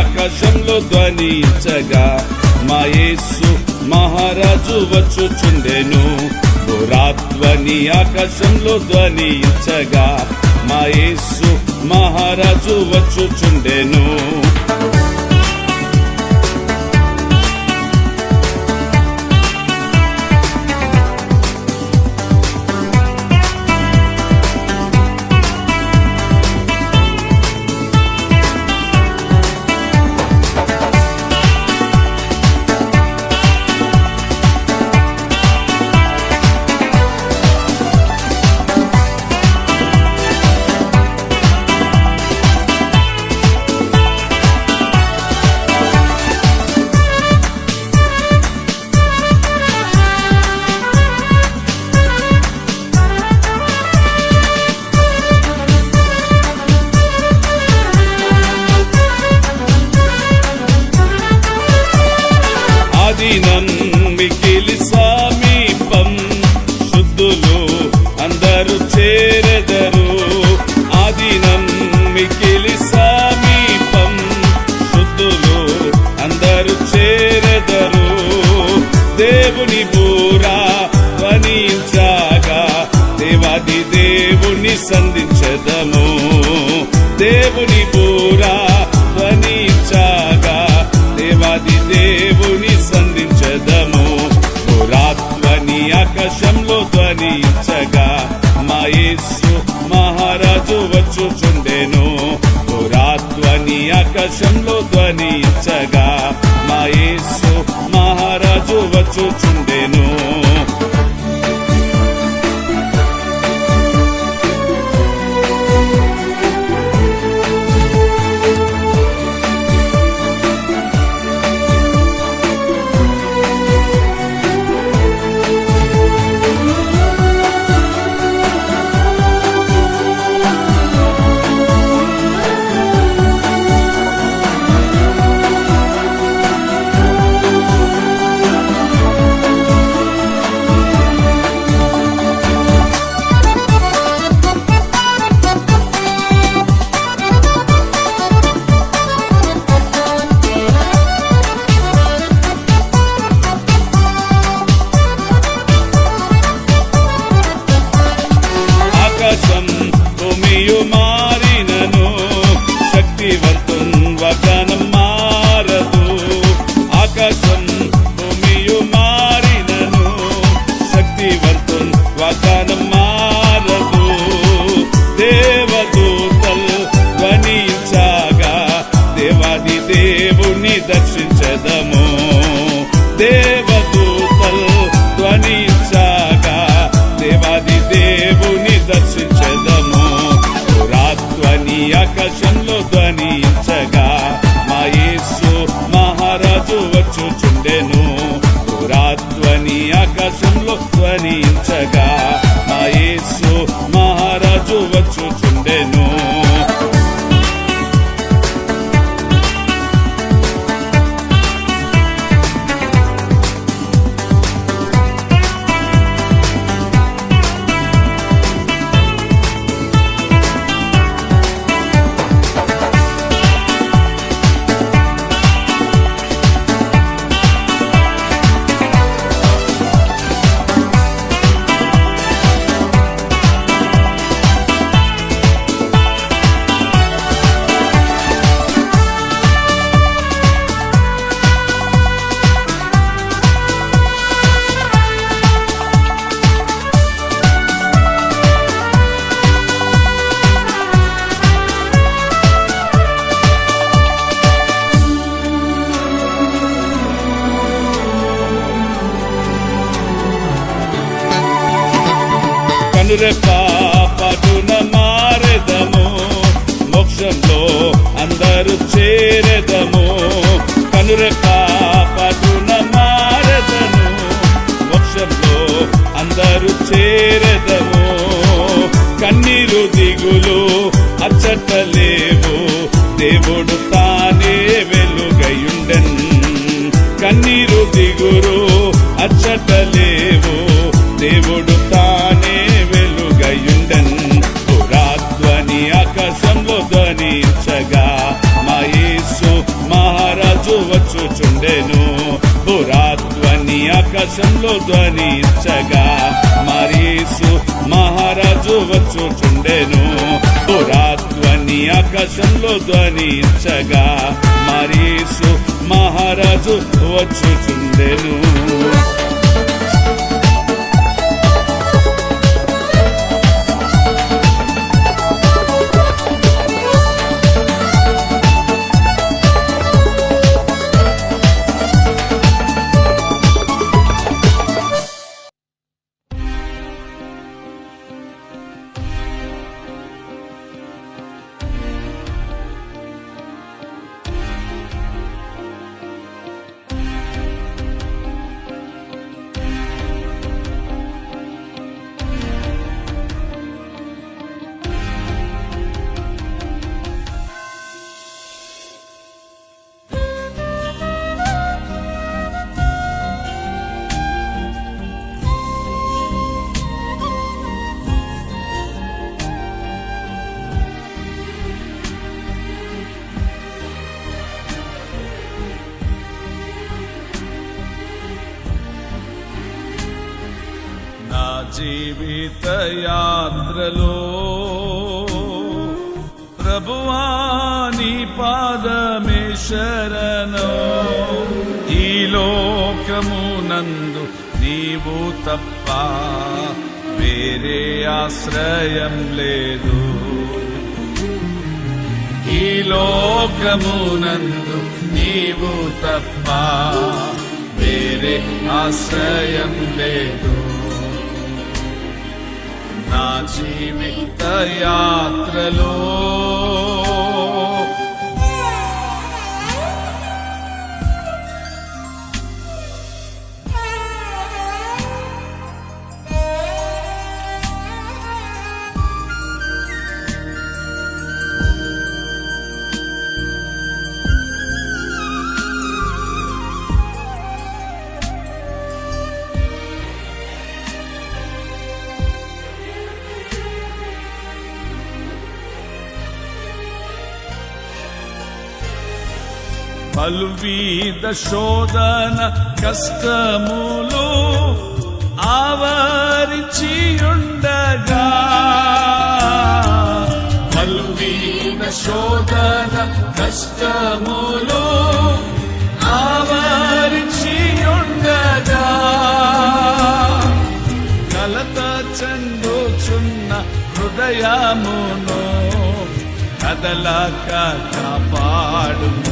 ఆకాశంలో ధ్వనించగా మా యేసు మహారాజు వచ్చుచుండెను. పురాధ్వని ఆకాశంలో ధ్వనించగా మా యేసు మహారాజు వచ్చుచుండెను. ఆదినం మికిలి సమీపం, శుద్ధులు అందరూ చేరెదరు. ఆదినం మికిలి సమీపం, శుద్ధులు అందరూ చేరెదరు. దేవుని బూరా ధ్వనించగా దేవాది దేవుని సంధించెదము. దేవుని బూరా ధ్వనించగా దేవాది దేవుని సంధించెదము. పురాధ్వని ఆకాశంలో ధ్వనించగా మా యేసు మహారాజు వచ్చుచుండెను. పురాధ్వని ఆకాశంలో ధ్వనించగా మా యేసు మహారాజు వచ్చుచుండెను. కనురెప్ప మారెదము, మోక్షంలో అందరూ చేరెదము. కనురెప్ప మారెదము, మోక్షంలో అందరూ చేరెదము. కన్నీరు దిగులు అచ్చటలేవు, దేవుడు తానే వెలుగయుండెన్. కన్నీరు దిగురు అచ్చటలేవు, దేవుడు తానే వెలుగయుండెన్. పురాధ్వని ఆకాశంలో ధ్వనించగా మా యేసు మహారాజు వచ్చుచుండెను. పురాధ్వని ఆకాశంలో ధ్వనించగా మా యేసు మహారాజు వచ్చుచుండెను. పురాధ్వని ఆకాశంలో ధ్వనించగా మా యేసు మహారాజు వచ్చుచుండెను. జీవిత యాత్రలో ప్రభువా నీ పాదమే శరణం. ఈ లోకమునందు నీవు తప్ప వేరే ఆశ్రయం లేదు. ఈ లోకమునందు నీవు తప్ప వేరే ఆశ్రయం లేదు. నా జీవిత యాత్రలో పలువిధ శోధన కష్టములు ఆవరించియుండగా, పలువిధ శోధన కష్టములు ఆవరించియుండగా, కలత చెందుచున్న హృదయమును కదలక కాపాడుము.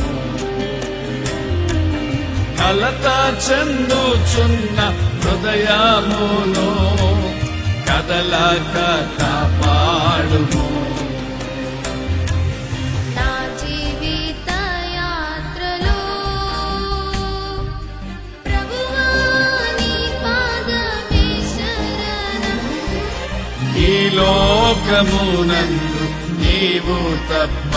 కలత చెందుచున్న హృదయమును కదలక కాపాడుము. నా జీవిత యాత్రలో ప్రభువా నీ పాదమే శరణం. ఈ లోకమునందు నీవు తప్ప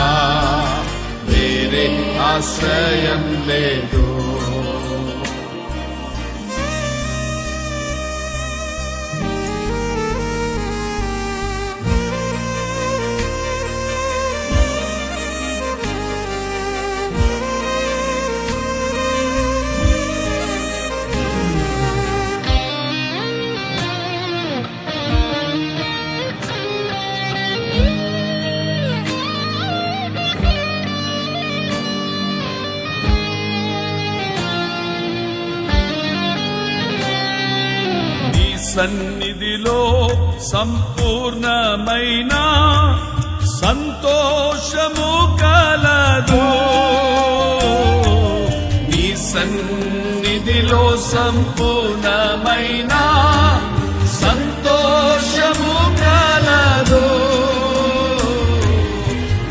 వేరే ఆశ్రయం లేదు. సన్నిధిలో సంపూర్ణమైన సంతోషము కలదు. నీ సన్నిధిలో సంపూర్ణమైన సంతోషము కలదు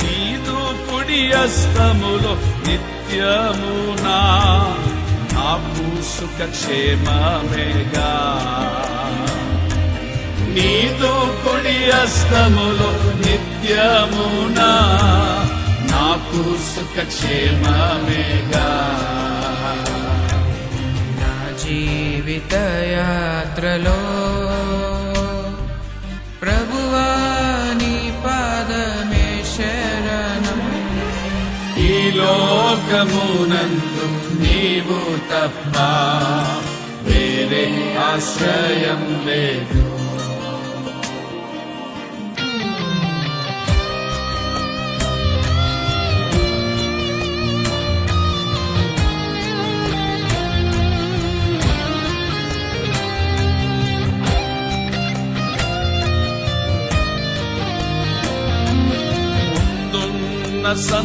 నీదు కుడి హస్తములో నిత్యమునా నాకు సుఖక్షేమమేగా నీదు కుడి హస్తములో నిత్యమునా నాకు సుఖక్షేమమేగా నా జీవిత యాత్రలో ప్రభువా నీ పాదమే శరణం. ఈ లోకమునందు నీవు తప్ప వేరే ఆశ్రయం లేదు.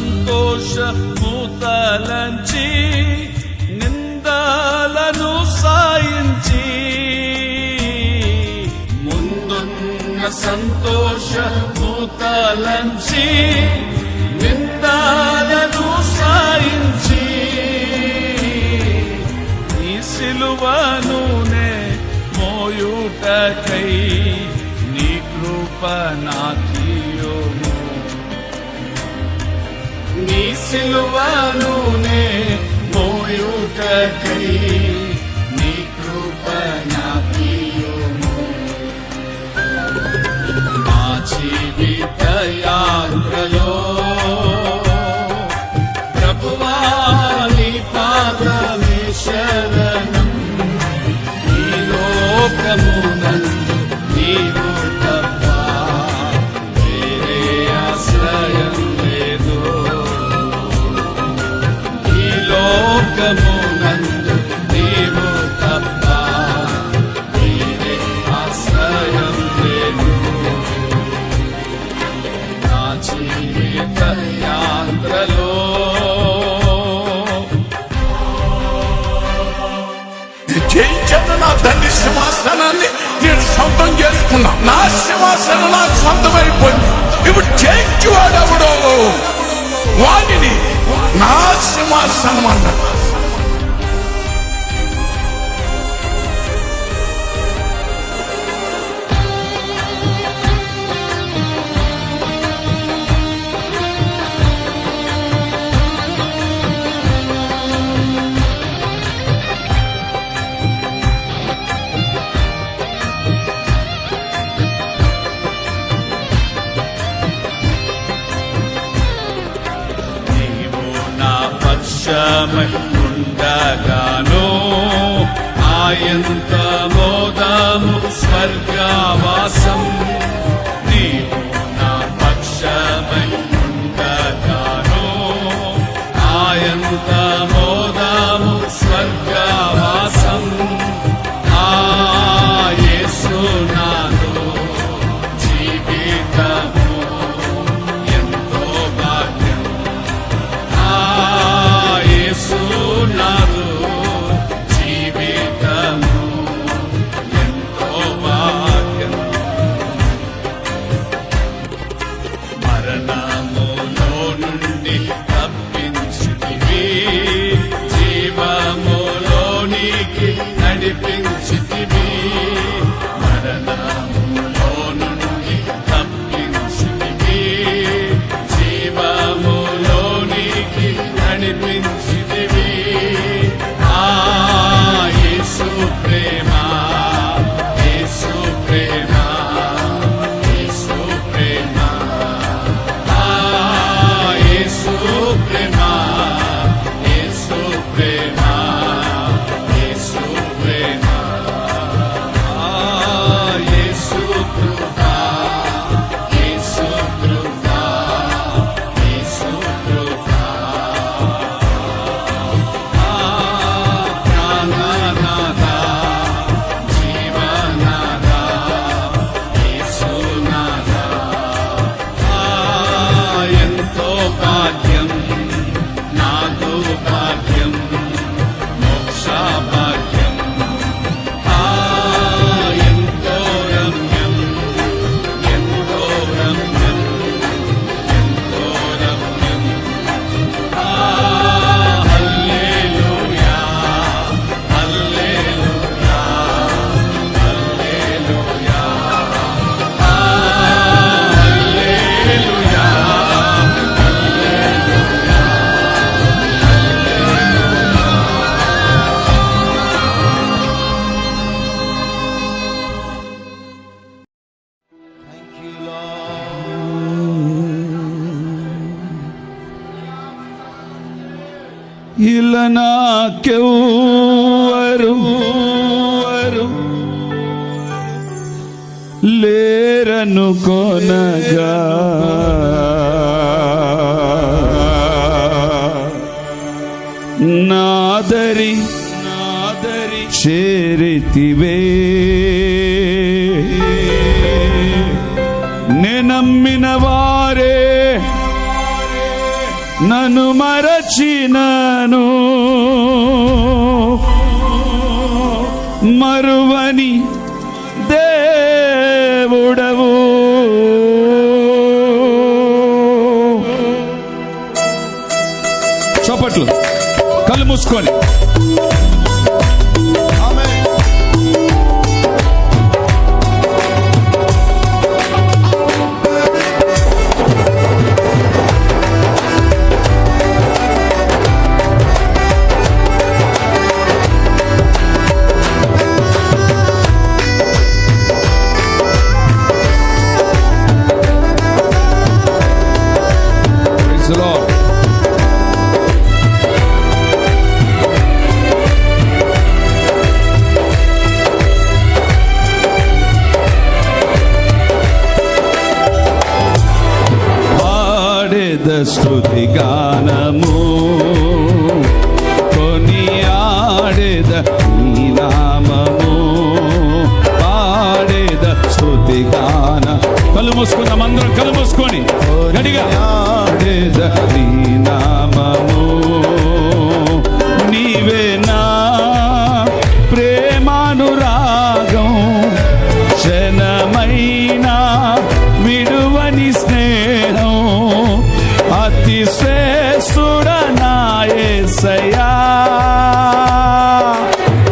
సంతోషము తలంచి నిందలను సాయించి ముందున్న సంతోషము తలంచి నిందలను సాయించి నీ సిలువనునే మోయుటకై నీ కృప నాకియోము నీ సిలువనునే మోయుటకై నీ కృప నాకియోము నా జీవిత యాత్రలో ప్రభువా నీ పాదమే శరణం. ఈ లోకమునందు నీవు తప్ప వేరే ఆశ్రయం లేదు. ఈ లోకమునందు నీవు తప్ప వేరే ఆశ్రయం లేదు. నా జీవిత యాత్రలో జయించిన నా తండ్రి సింహాసనాన్ని నేను సొంతం చేసుకున్నా. నా సింహాసనం నాకు సొంతమైపోయింది. ఇప్పుడు జయించేవాడెవడో వాడిని నా సింహాసనం అన్నాడు. ఉండగాను ఆయంత మోదము స్వర్గవాసం నీవు నా పక్షమై ఉండగాను ఆయంత మోదము స్వర్గవాసం ఆ యేసు నాదు జీవితము ఎంతో భాగ్యం. యేసు అనుకొనగా నాదరి చేరితివే నమ్మిన వారే నన్ను మరచినను మరువని దేవుడవు చప్పట్లు కళ్ళు మూసుకొని స్తుతి గానము కొనియాడెద నీ నామము పాడెద స్తుతి గాన కళ్ళు మూసుకుందాం అందరం కళ్ళు మూసుకొని గడిగా ఆడెద నీ నామము నీవే నా ప్రేమానురాగం క్షణమైనా విడువని స్నేహం అతి శ్రేష్ఠుడనా యేసయ్యా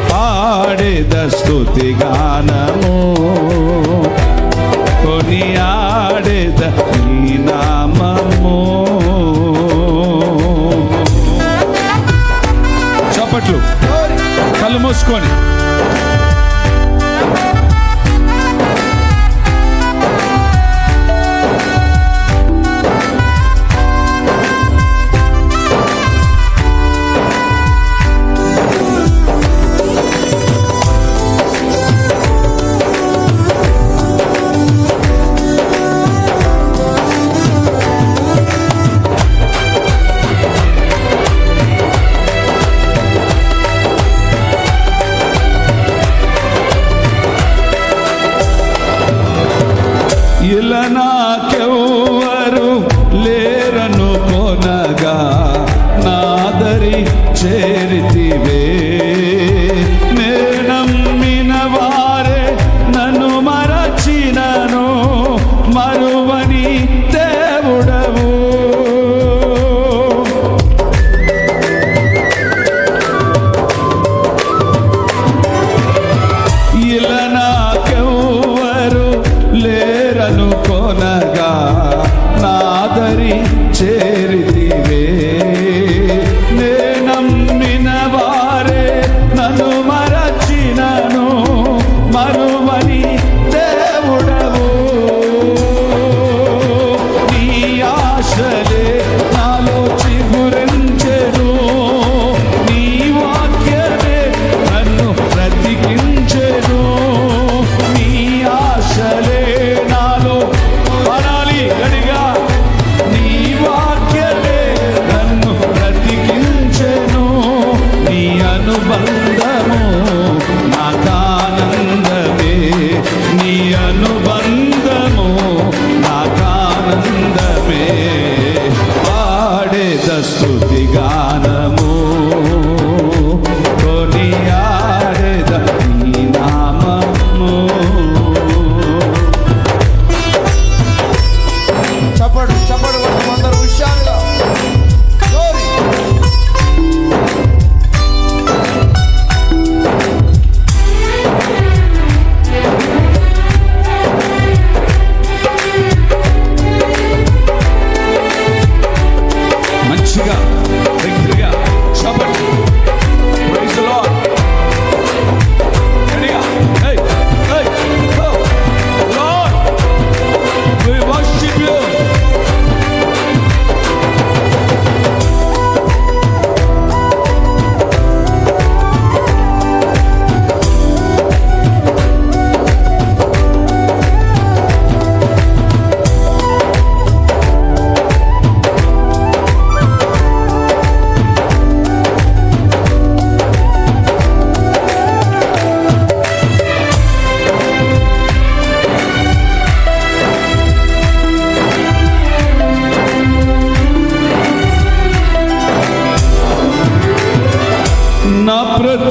పాడెద స్తుతి గానము కొనియాడెద నీ నామము చప్పట్లు కళ్ళు మూసుకొని ఇలా నాకెవ్వరు లేరను కొనగా నాదరి చేరితివే నమ్మిన వారే నన్ను మరచినను మరువని దేవుడవు ఇలా నాకెవ్వరు లేరను కొనగా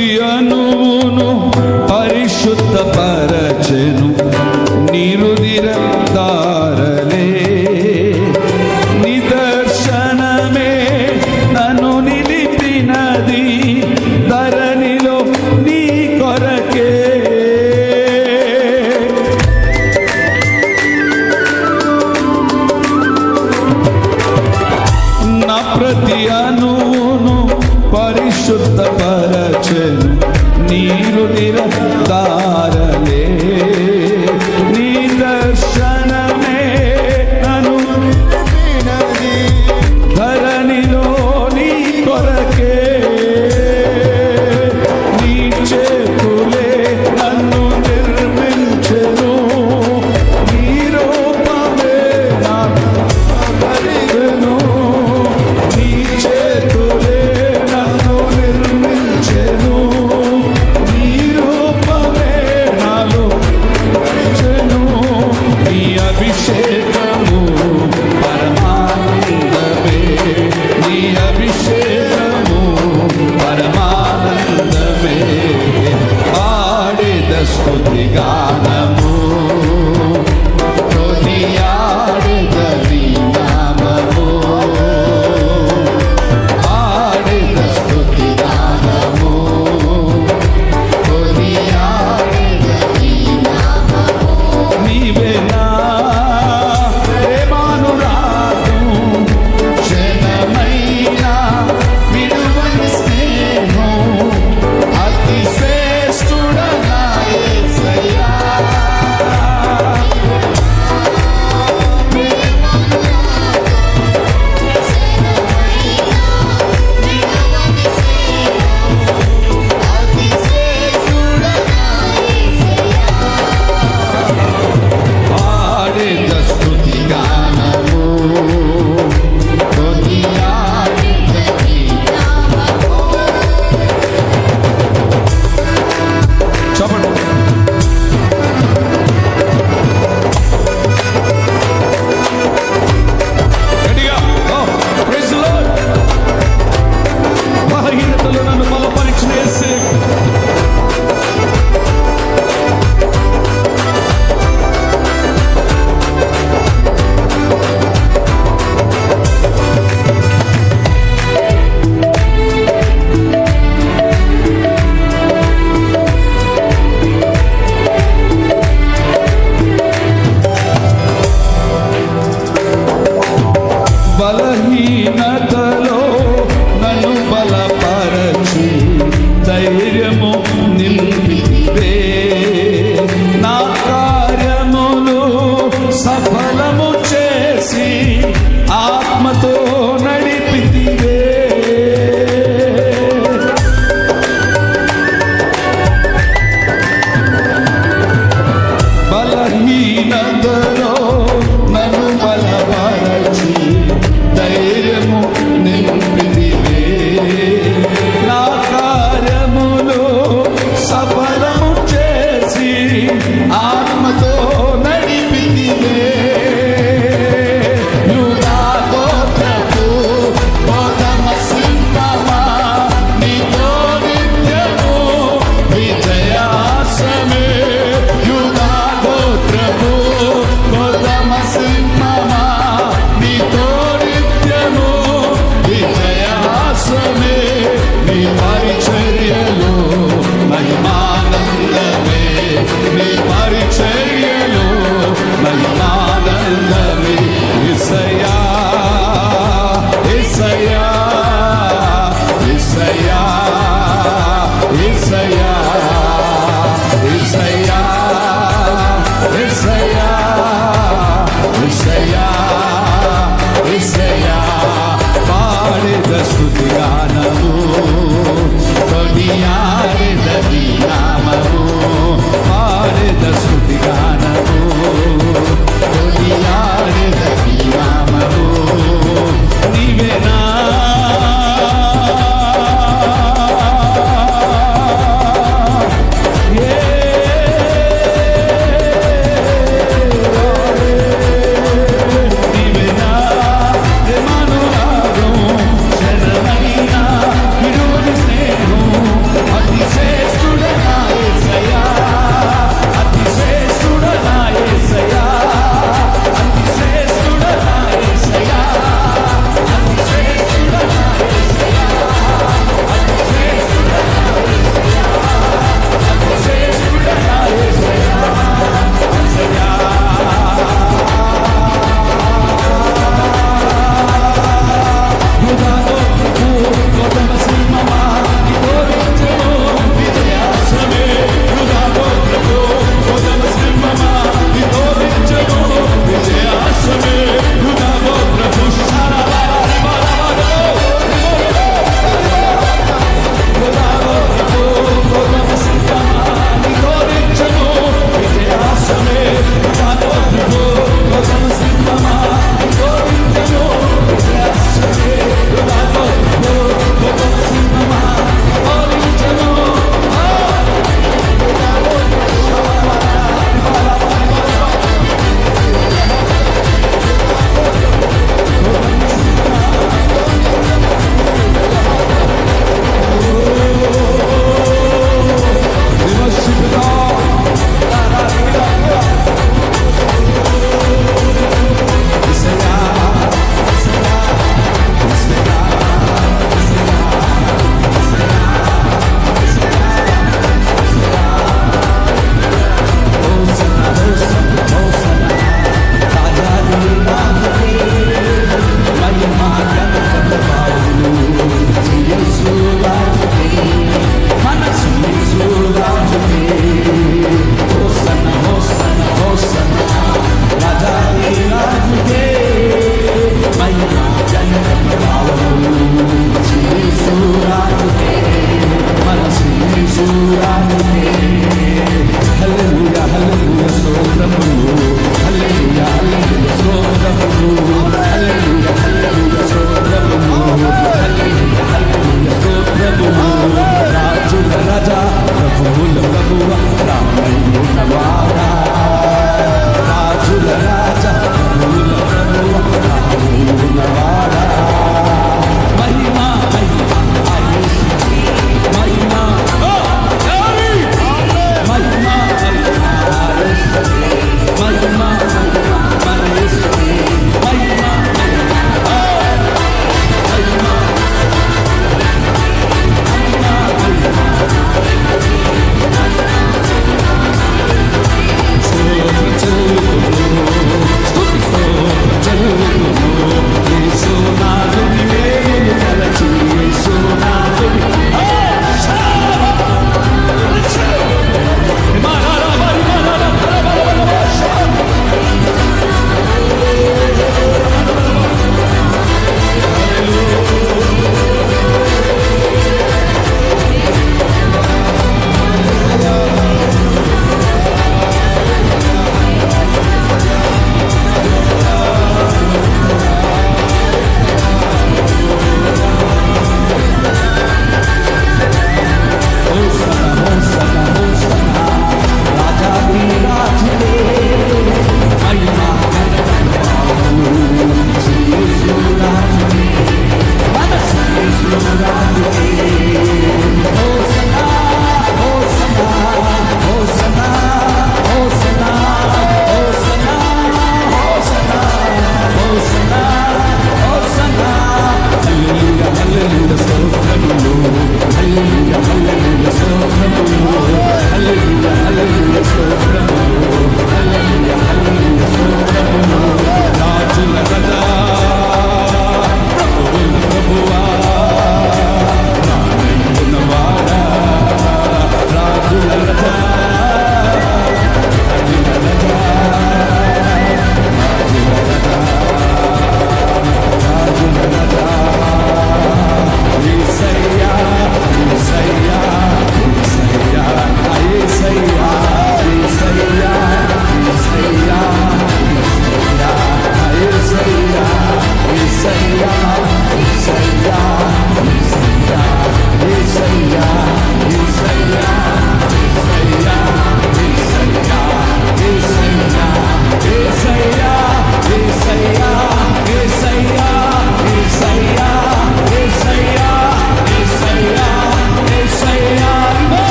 ప్రతి అణువును పరిశుద్ధపరచెను నీరుదిర దారలే నిదర్శనమే నన్ను నిలిపినది ధరణిలో నీ కొరకే నా ప్రతి అణువును పరిశుద్ధపరచెను నీరుదిర దారలే నిదర్శనమే నన్ను నిలిపినది ధరణిలో నీ కొరకే నీ చేతులే నన్ను నిర్మించెను నీ రూపమే నాకు కలిగెను నీ చేతులే నన్ను నిర్మించెను నీ రూపమే నాలో కలిగెను నీ అభిషేకము పరమానందమే నీ అభిషేకము పరమానందమే ఆడేద స్తుతి గానము కొనియాడేద నీ నామము ఆడేద స్తుతి గానము కొనియాడేద నీ నామము నీవే నా ప్రేమానురాగం క్షణమైనా విడువని స్నేహం అతి శ్రేష్ఠుడనా యేసయ్యా ఆడేద స్తుతి గానము కొనియాడేద నీ చెప్పండి గట్టిగా ప్రైజ్ ది లార్డ్ బలహీనతలో నన్ను బలపరిచిన యేసే బలహీనతలో నన్ను బలపరచి ధైర్యము నింపివే నా కార్యములు సఫలము చేసి ఆత్మతో నడిపితివే బలహీనతలో నన్ను బలపరచి ధైర్యము నింపితివే నా కార్యములు యేసు రాజుకే హల్లెలూయా హల్లెలూయా స్తోత్రము హల్లెలూయా హల్లెలూయా స్తోత్రము హల్లెలూయా హల్లెలూయా స్తోత్రము హల్లెలూయా హల్లెలూయా స్తోత్రము రాజుల రాజా ప్రభువుల ప్రభువా రామయ్యున్నవాడా రాజుల రాజా ప్రభువుల ప్రభువా రామయ్యున్నవాడా మహిమా మహిమా మహిమా మహిమా మహిమా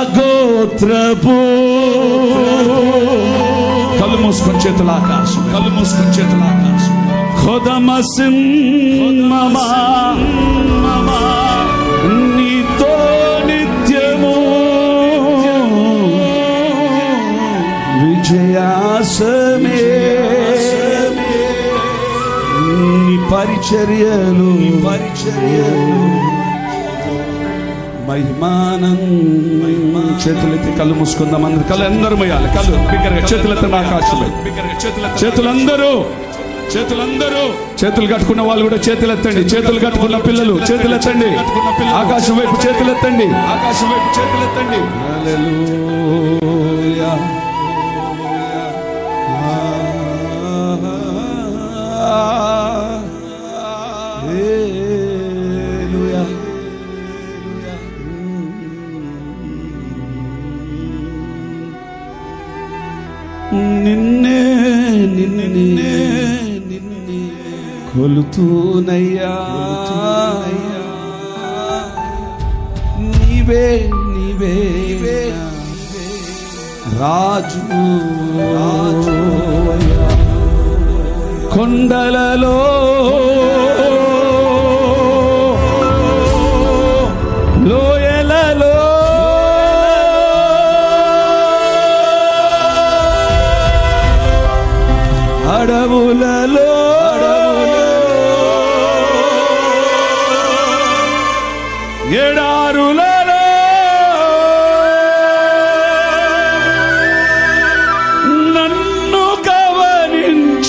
స్తోత్రపు కళ్ళు మూసుకొని చేతుల ఆకాశం కళ్ళు మూసుకొని చేతుల ఆకాశం ఖొదమసిమ్మమా నీతో నిత్యము విజయాసమే నీ పరిచర్యలు మహిమానం చేతులెత్తి కళ్ళు మూసుకుందాం. అందరు కళ్ళు అందరూ మొయ్యాలి. కళ్ళు బిగ్గరగా చేతులెత్తి ఆకాశంలో చేతులు కట్టుకున్న వాళ్ళు కూడా చేతులెత్తండి. చేతులు కట్టుకున్న పిల్లలు చేతులెత్తండి. ఆకాశం వైపు చేతులెత్తండి. ఆకాశం వైపు చేతులెత్తండి. హల్లెలూయా నిన్నే నిన్నే నిన్నే కొలుతూనయ్యా నీవే నీవే రాజు కొండలలో లోయలలో అడవులలో ఎడారులలో నన్ను గమనించినావా,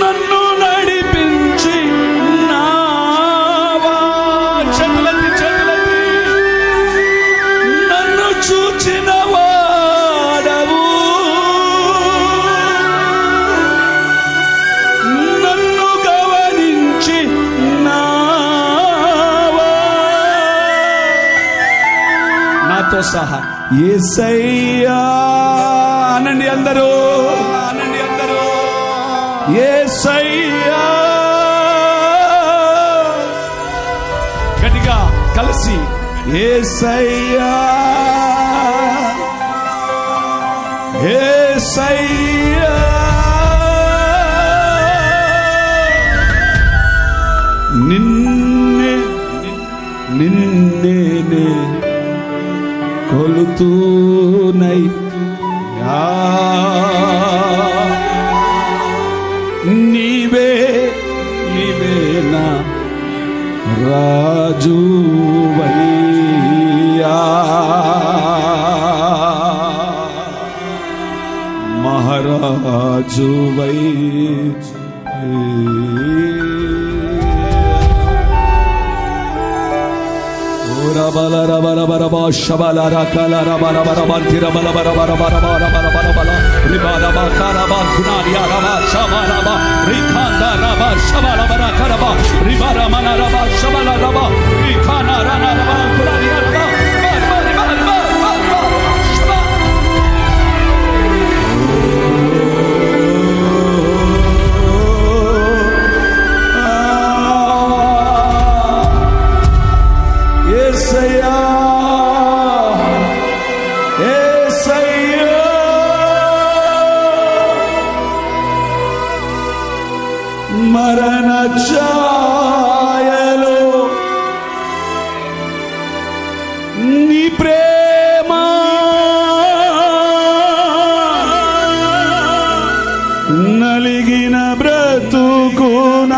నన్ను నడిపించినావా. చేతులెత్తి చేతులెత్తి నన్ను చూచిన వాడవు, నన్ను గమనించినావా. నాతో సహా యేసయ్యా అనండి అందరూ, అనండి అందరూ. యేసయ్యా గట్టిగా కలిసి యేసయ్యా యేసయ్యా. నిన్నే నిన్నే కొలుతూనై నీవే నీవే నా రాజువయ్యా, మహారాజువై. రబల రబల బరబ శబల రకల రబల బరబ తిరబల బరబర బరబర బరబర బల రిబల బకరబ గునారియా రబ శబలబ రిఖాంద రబ శబల బరకరబ రిబర మన రబ శబల రబ రిఖాన రన రబ గునారియా రబ యేసయ్యా యేసయ్యా. మరణ ఛాయలో నీ ప్రేమ నలిగిన బ్రతుకున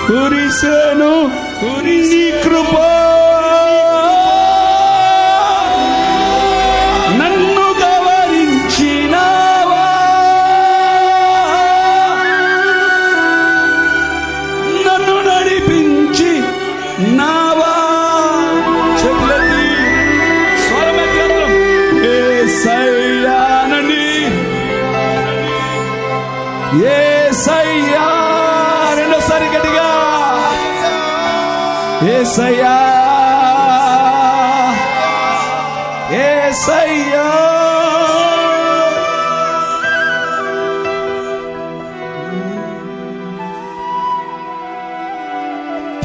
కురిసెను నీ కృప, నన్ను గౌరవించినావా, నన్ను నడిపించినావా. చెట్లెత్తి స్వరమెత్తి అందరం యేసయ్యా నండి, యేసయ్యా. రెండోసారి గట్టిగా యేసయ్యా యేసయ్యా.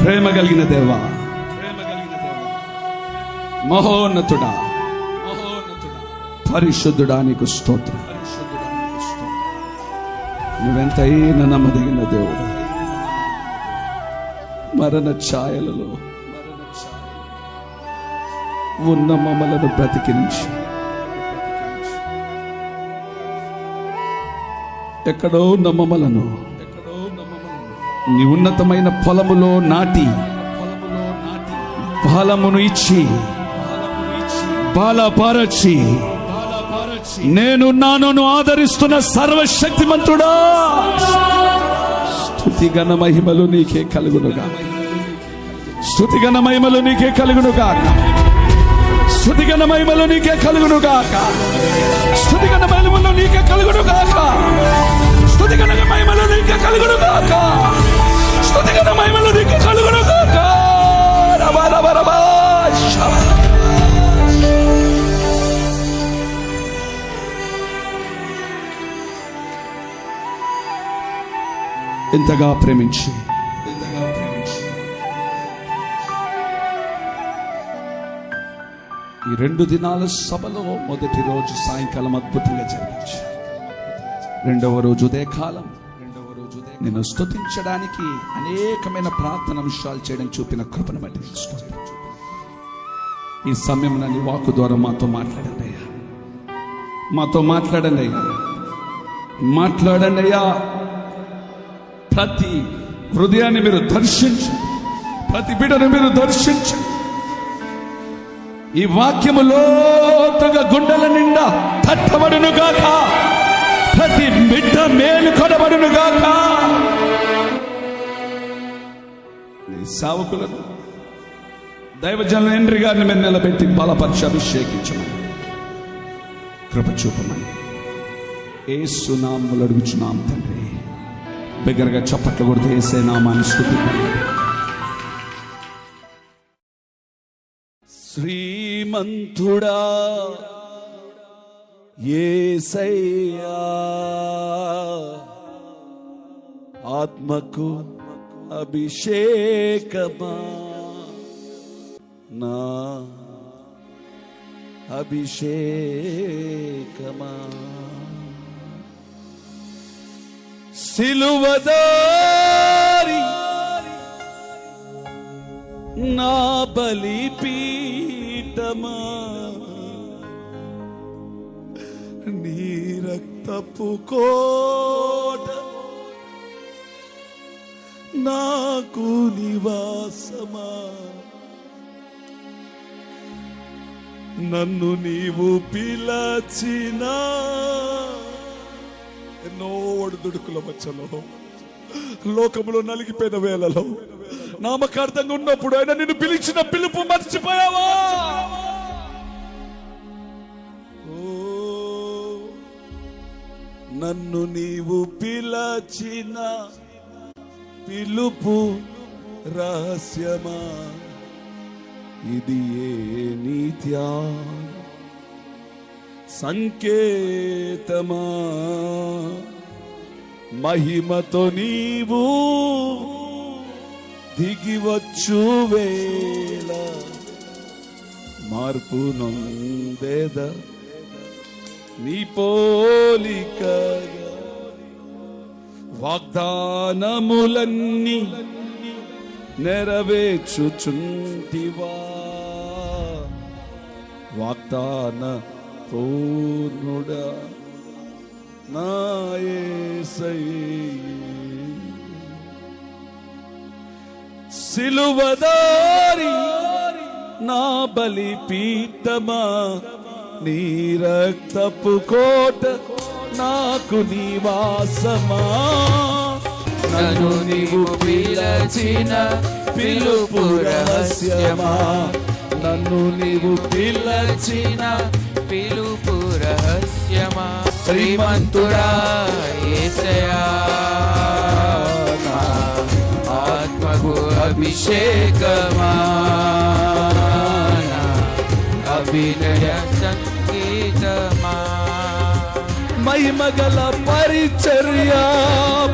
ప్రేమ కలిగిన దేవా, మహోన్నతుడా, పరిశుద్ధుడా నీకు స్తోత్రం. నువ్వెంతైనా నమ్మదగిన దేవుడు. మరణ ఛాయలలో ఉన్న మమ్మలను బ్రతికించి ఎక్కడో ఉన్న మమ్మలను నీ ఉన్నతమైన పొలములో నాటి ఫలమును ఇచ్చి బలపరచి నేనున్నాను ఆదరిస్తున్న సర్వశక్తిమంతుడా, స్తుతిగణ మహిమలు నీకే కలుగునుగా, స్తుతిగణ మహిమలు నీకే కలుగునుగాక, స్తుతిగణ మహిమలు నీకే కలుగునుగాక, స్తుతిగణ మహిమలు నీకే కలుగునుగాక, స్తుతిగణ మహిమలు నీకే కలుగునుగాక, స్తుతిగణ మహిమలు నీకే కలుగునుగాక. ఎంతగా ప్రేమించి ఈ 2 దినాల సభలో మొదటి రోజు సాయంకాలం అద్భుతంగా జరిగించి, రెండవ రోజు ఉదయకాలం నిన్ను స్తుతించడానికి అనేకమైన ప్రార్థన అంశాలు చేయడం చూపిన కృపను బట్టి ఈ సమయం నీ వాక్కు ద్వారా మాతో మాట్లాడండి అయ్యా, మాతో మాట్లాడండి అయ్యా, మాట్లాడండి అయ్యా. ప్రతి హృదయాన్ని మీరు దర్శించండి, ప్రతి బిడ్డను మీరు దర్శించండి. ఈ వాక్యము లోతుగా గుండెల నిండా తట్టబడును గాక, ప్రతి బిడ్డ మేలు కొనబడును గాక. నీ సేవకులను దైవజనుల హెన్రీ గారిని మీరు నిలబెట్టి బలపరిచి అభిషేకించమని, కృప చూపమని యేసు నామములో అడుగుచున్నాం తండ్రి. బిగ్గరగా చప్పట్లు కొడితే యేసే నామాన్ని స్తుతిద్దాం. శ్రీమంతుడా యేసయ్యా, ఆత్మకు అభిషేకమా, నా అభిషేకమా, సిలువదారి నా బలిపీఠమా, నీ రక్తపు కోట నాకు నివాసమా, నన్ను నీవు పిలచినా ఎన్నో ఒడిదుడుకుల మధ్యలో, లోకములో నలిగిపోయిన వేళలో, నామకార్థంగా ఉన్నప్పుడు ఆయన నిన్ను పిలిచిన పిలుపు మర్చిపోయావా? ఓ నన్ను నీవు పిలచిన పిలుపు రహస్యమా, ఇది ఏ నీత్యా సంకేతమా, మహిమతో నీవు దిగివచ్చు వేళ, మార్పు నొందేద నీ పోలికగా, వాగ్దానములన్నీ నెరవేర్చుచుంటివా, వాగ్దాన పూర్ణుడా నా యేసయ్యా. సిలువదారి నా బలిపీఠమా, నీ రక్తపు కోట నాకు నివాసమా, నన్ను నీవు పిలచిన పిలుపు రహస్యమా, నన్ను నీవు పిలచిన పిలుపు రహస్యమా, శ్రీమంతుడా యేసయ్యా, ఆత్మకు అభిషేకమా, అభినయ సంగీతమా, మహిమగల పరిచర్య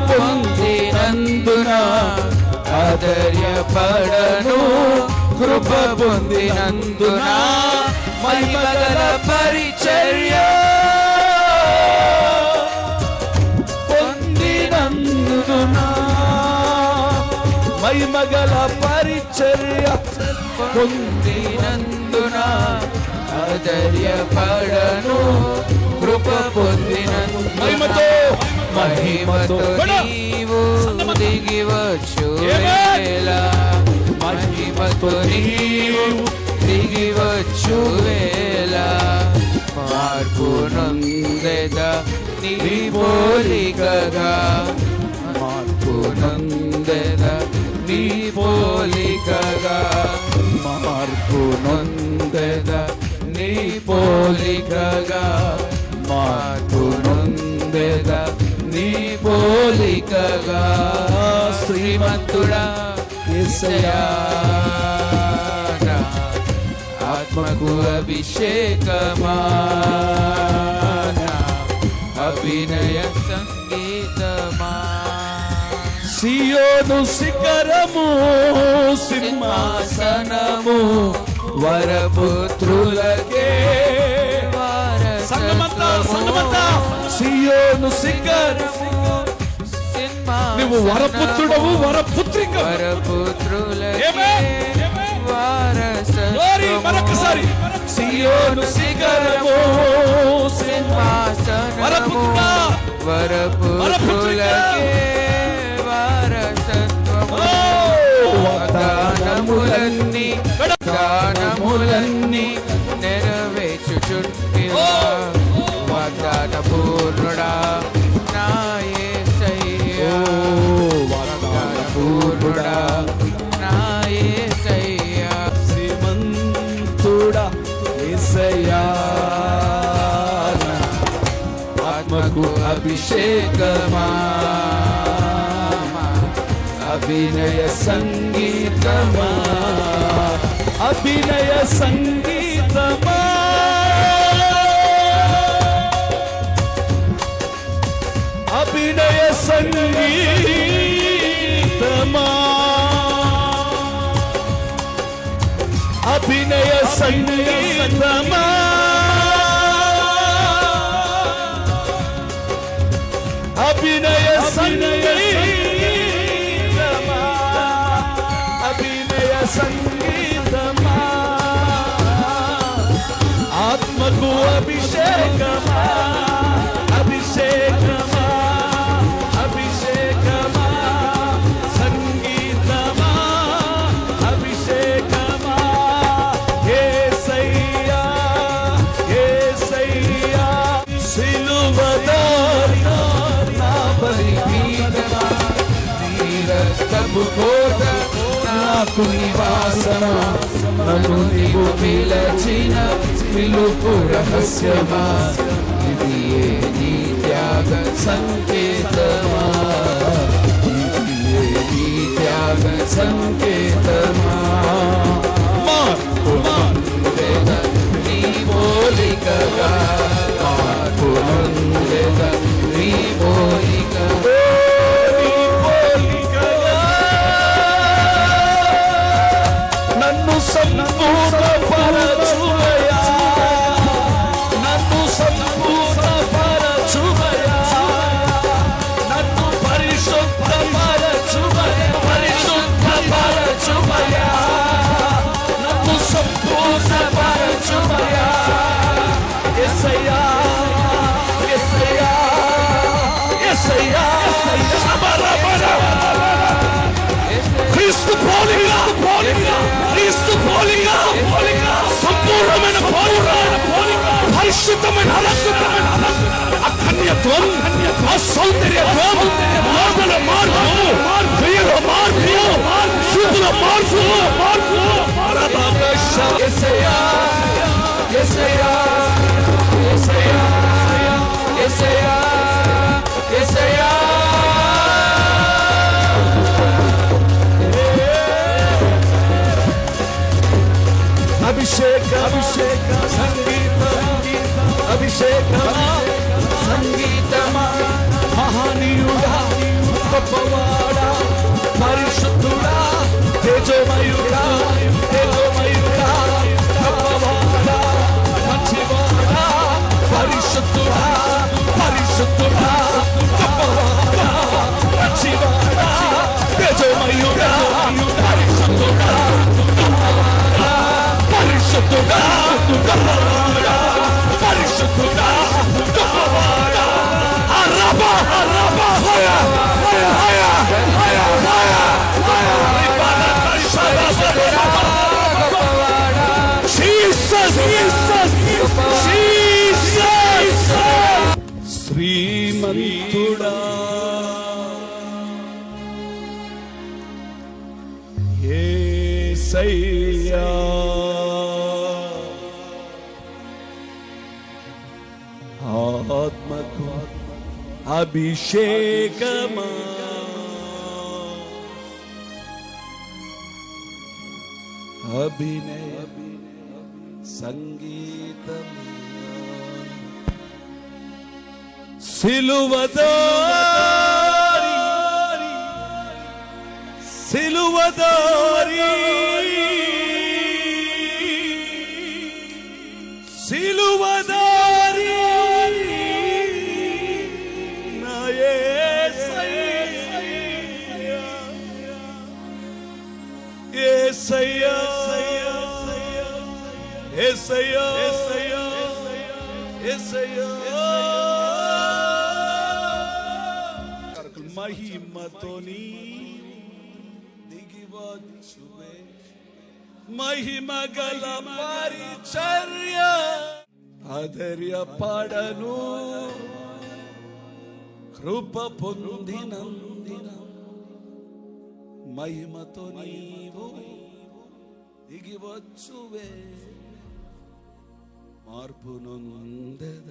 పొందినందున ఆదర్యపడను, కృప పొందినందున మహిమగల పరిచర్య పొందినందున, మహిమగల పరిచర్య పొందినందున ఆదర్యపడను, కృప పొందినందున మహిమతో నీవు దిగివచ్చు వేళ, మహిమతో నీవు దిగివచ్చు వేళ, మార్పు నొందెద నీ పోలికగా, మార్పు నొందెద నీ పోలికగా, మార్పు నొందెద నీ పోలికగా, మార్పు నొందెద నీ పోలికగా, శ్రీమంతుడా యేసయ్యా, ఆత్మకు అభిషేకమా, అభినయ సంగీతమా, సియోను శిఖరము సింహాసనము వరపుత్రులకే సంగమంతా సియోను శిఖరము, నువ్వు వరపుత్రుడవు వరపుత్రిక, వరపుత్రులకే మరొకసారి సియోను శిఖరము సింహాసనము వరపుత్రులకే వాగ్దానములన్నీ నెరవేర్చుచుంటివా వాగ్దాన పూర్ణుడా నా యేసయ్యా వాగ్దాన పూర్ణుడా నా యేసయ్యా శ్రీమంతుడా యేసయ్యా ఆత్మకు అభిషేకమా అభినయ సంగీతమా అభినయ సంగీతమా అభినయ సంగీతమా అభినయ సంగీతమా అభినయ సంగీతమా అభినయ సంగీతమా ఆత్మకు అభిషేకమా అభిషేకమా అభిషేకమా సంగీతమా అభిషేకమా యేసయ్యా యేసయ్యా సిలువదారి నా బలిపీఠమా నీ రక్తపు కోట నాకు నివాసమా నన్ను నీవు పిలచిన పిలుపు రహస్యమా ఇది నీ త్యాగ సంకేతమా ఇది నీ త్యాగ సంకేతమా మార్పు నొందెద నీ పోలికగా మార్పు నొందెద నీ పోలికగా నన్ను సంపూర్ణపరచుమయా నన్ను సంపూర్ణపరచుమయా నన్ను పరిశుద్ధపరచుమయా పరిశుద్ధపరచుమయా నన్ను సంపూర్ణపరచుమయా యేసయ్యా యేసయ్యా యేసయ్యా క్రీస్తు పోలిక క్రీస్తు పోలిక సంపూర్ణమైన పోలిక పరిశుద్ధమైన అఖన్యత్వం అసౌందర్యత్వం మార్పుల మార్పు క్రియల మార్పు శుద్ధుల మార్పు యేసయ్యా యేసయ్యా యేసయ్యా యేసయ్యా యేసయ్యా అభిషేక అభిషేక సంగీత అభిషేక సంగీతమా మహనీయుడా గొప్పవాడా పరిశుద్ధుడా తేజోమయుడా తేజోమయుడా గొప్పవాడా మంచివాడా పరిశుద్ధుడా పరిశుద్ధుడా గొప్పవాడా మంచివాడా తేజోమయుడా పరిశుద్ధుడా పరిశుద్ధుడా గొప్పవాడా పరిశుద్ధుడా గొప్పవాడా అరబా అరబా హయా హయా హయా హయా హయా రిబానా కషాబా జీసస్ జీసస్ జీసస్ శ్రీమంతుడా యేసయ్యా ఆత్మకు అభిషేకమా అభినయ సంగీతమా సిలువదారి సిలువదారి సిలువదారి నా యేసయ్యా యేసయ్యా యేసయ్యా యేసయ్యా మహిమతోని దిగివచ్చువే మహిమగల పరిచర్య ఆధర్యపడను కృప పొందినందిన మహిమతో నీవు దిగివచ్చువే మార్పు నొందెద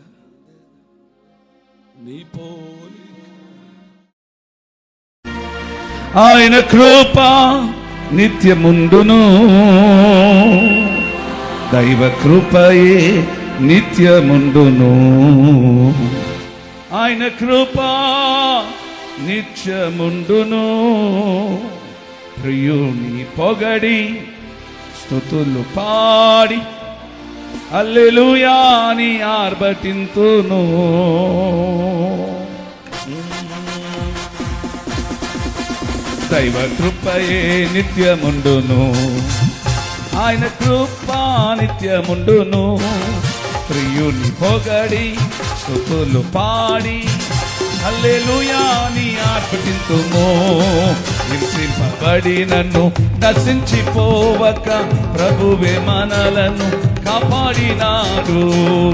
నీ పోలిక ఆయన కృప నిత్యముండును దైవ కృపయే నిత్యముండును ఆయన కృప నిత్యముండును ప్రియుని పొగడి స్తుతులు పాడి హల్లెలూయా అని ఆర్భటింతును దైవ కృపయే నిత్యముండును ఆయన కృప నిత్యముండును ప్రియుని పొగడి స్తుతులు పాడి హల్లెలూయా అని ఆర్భటింతుము హింసింపబడి నన్ను నశించిపోవక ప్రభువే మనలను కాపాడినాడు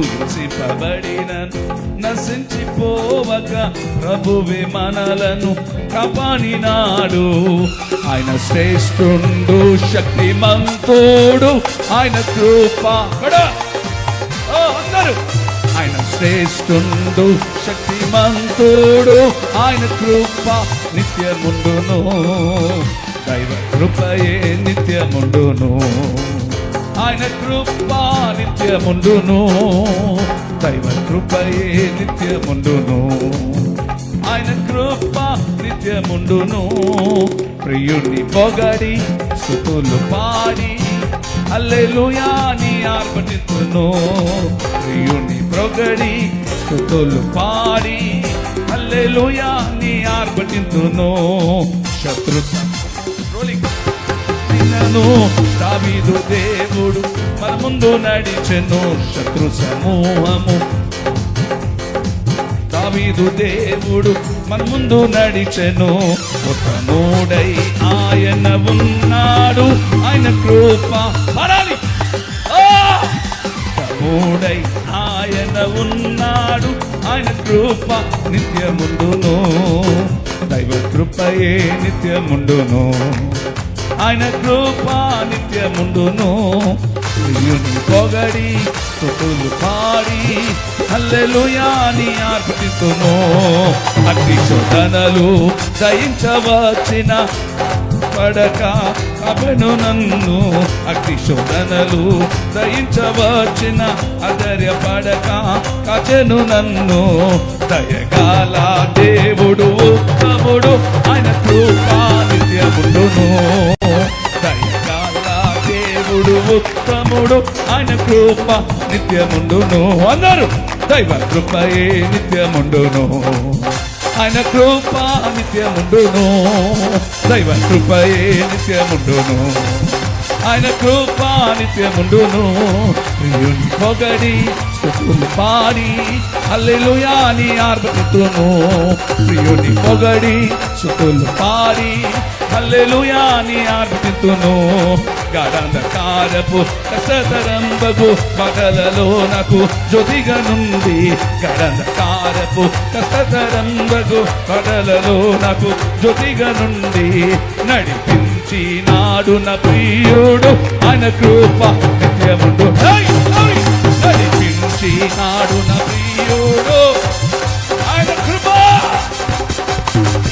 హింసింపబడి నన్ను నశించిపోవక ప్రభువే మనలను కాపాడినాడు ఆయన శ్రేష్ఠుండు శక్తిమంతుడు ఆయన కృప అందరూ ఆయన శ్రేష్ఠుండు శక్తిమంతుడు ఆయన కృప నిత్యముండును దైవ కృపయే నిత్యముండును ఆయన కృప నిత్యముండును దైవ కృపయే నిత్యముండును ఆయన కృప నిత్యముండును ప్రియుని పొగడి స్తుతులు పాడి హల్లెలూయా అని ఆర్భటింతును ప్రియుని పొగడి స్తుతులు పాడి హల్లెలూయా అని ఆర్భటింతును శత్రు నిన్నను దావీదు దేవుడు మన ముందు నడిచెను శత్రు సమూహము దావీదు దేవుడు మన ముందు నడిచెను ఉత్తముడై ఆయన ఉన్నాడు ఆయన కృప పడాలి ఉత్తముడై ఆయన ఉన్నాడు ఆయన కృప నిత్యముండును దైవ కృపయే నిత్యముండును ఆయన కృప నిత్యముండును ప్రియుని పొగడి స్తుతులు పాడి హల్లెలూయా అని ఆర్భటింతును అగ్ని శోధనలు దయించవచ్చిన పడక కబెను నన్ను అగ్ని శోధనలు దయించవచ్చిన అధర్య పడక కచెను నన్ను దయగాల దేవుడు ఉత్తముడు ఆయన కృప నిత్యముండును దయగాల దేవుడు ఉత్తముడు ఆయన కృప నిత్యముండును అందరూ దైవ కృపయే నిత్యముండును ఆయన కృప నిత్యముండును దైవ కృపయే నిత్యముండును ఆయన కృప నిత్యముండును ప్రియుని పొగడి స్తుతులు పాడి హల్లెలూయా అని ఆర్భటింతును ప్రియుని పొగడి స్తుతులు పాడి హల్లెలూయా అని ఆర్భటింతును గాఢంధకారపు కష్టతరంబగు పగలలో నాకు జ్యోతిగా నుండి గాఢంధకారపు కష్టతరంబగు పగలలో నాకు జ్యోతిగా నుండి నడిపించినాడు నా ప్రియుడు ఆయన కృప నిత్యముండు నడిపించినాడు నా ప్రియుడు ఆయన కృప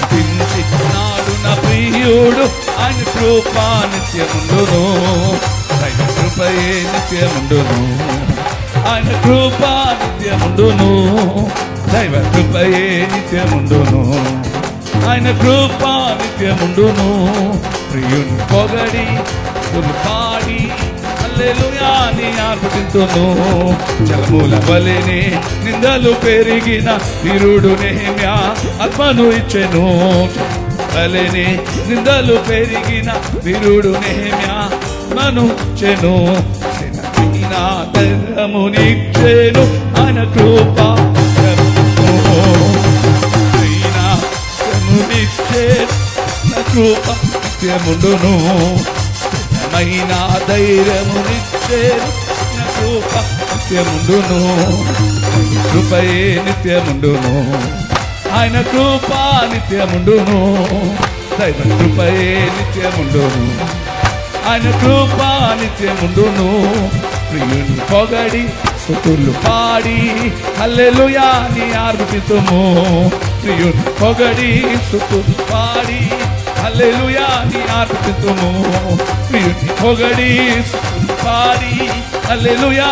నడిపించినాడు నా ప్రియుడు ఆయన కృప నిత్యముండును దైవ కృపయే నిత్యముండును ఆయన కృప నిత్యముండును దైవ కృపయే నిత్యముండును ఆయన కృప నిత్యముండును ప్రియుని పొగడి పాడి హల్లెలూయా అని ఆర్భటింతును జలముల వలెనే నిందలు పెరిగిన వీరుడు నెహెమ్యా ఆత్మను ఇచ్చెను వలెనే నిందలు పెరిగిన వీరుడు నెహెమ్యా ఆత్మను ఇచ్చెను ధర్మమునిచ్చెను ఆయన కృప కృప నిత్యముండును అయినా ధైర్యము నిచ్చేను కృప నిత్యముండును కృపయే నిత్యముండును ఆయన కృప నిత్యముండును దైవ కృపయే నిత్యముండును ఆయన కృప నిత్యముండును ప్రియుని పొగడి స్తుతులు పాడి హల్లెలూయా ని అర్పితుము ప్రియుని పొగడి స్తుతులు పాడి హల్లెలూయా ని అర్పితుము ప్రియుని పొగడి స్తుతులు పాడి హల్లెలూయా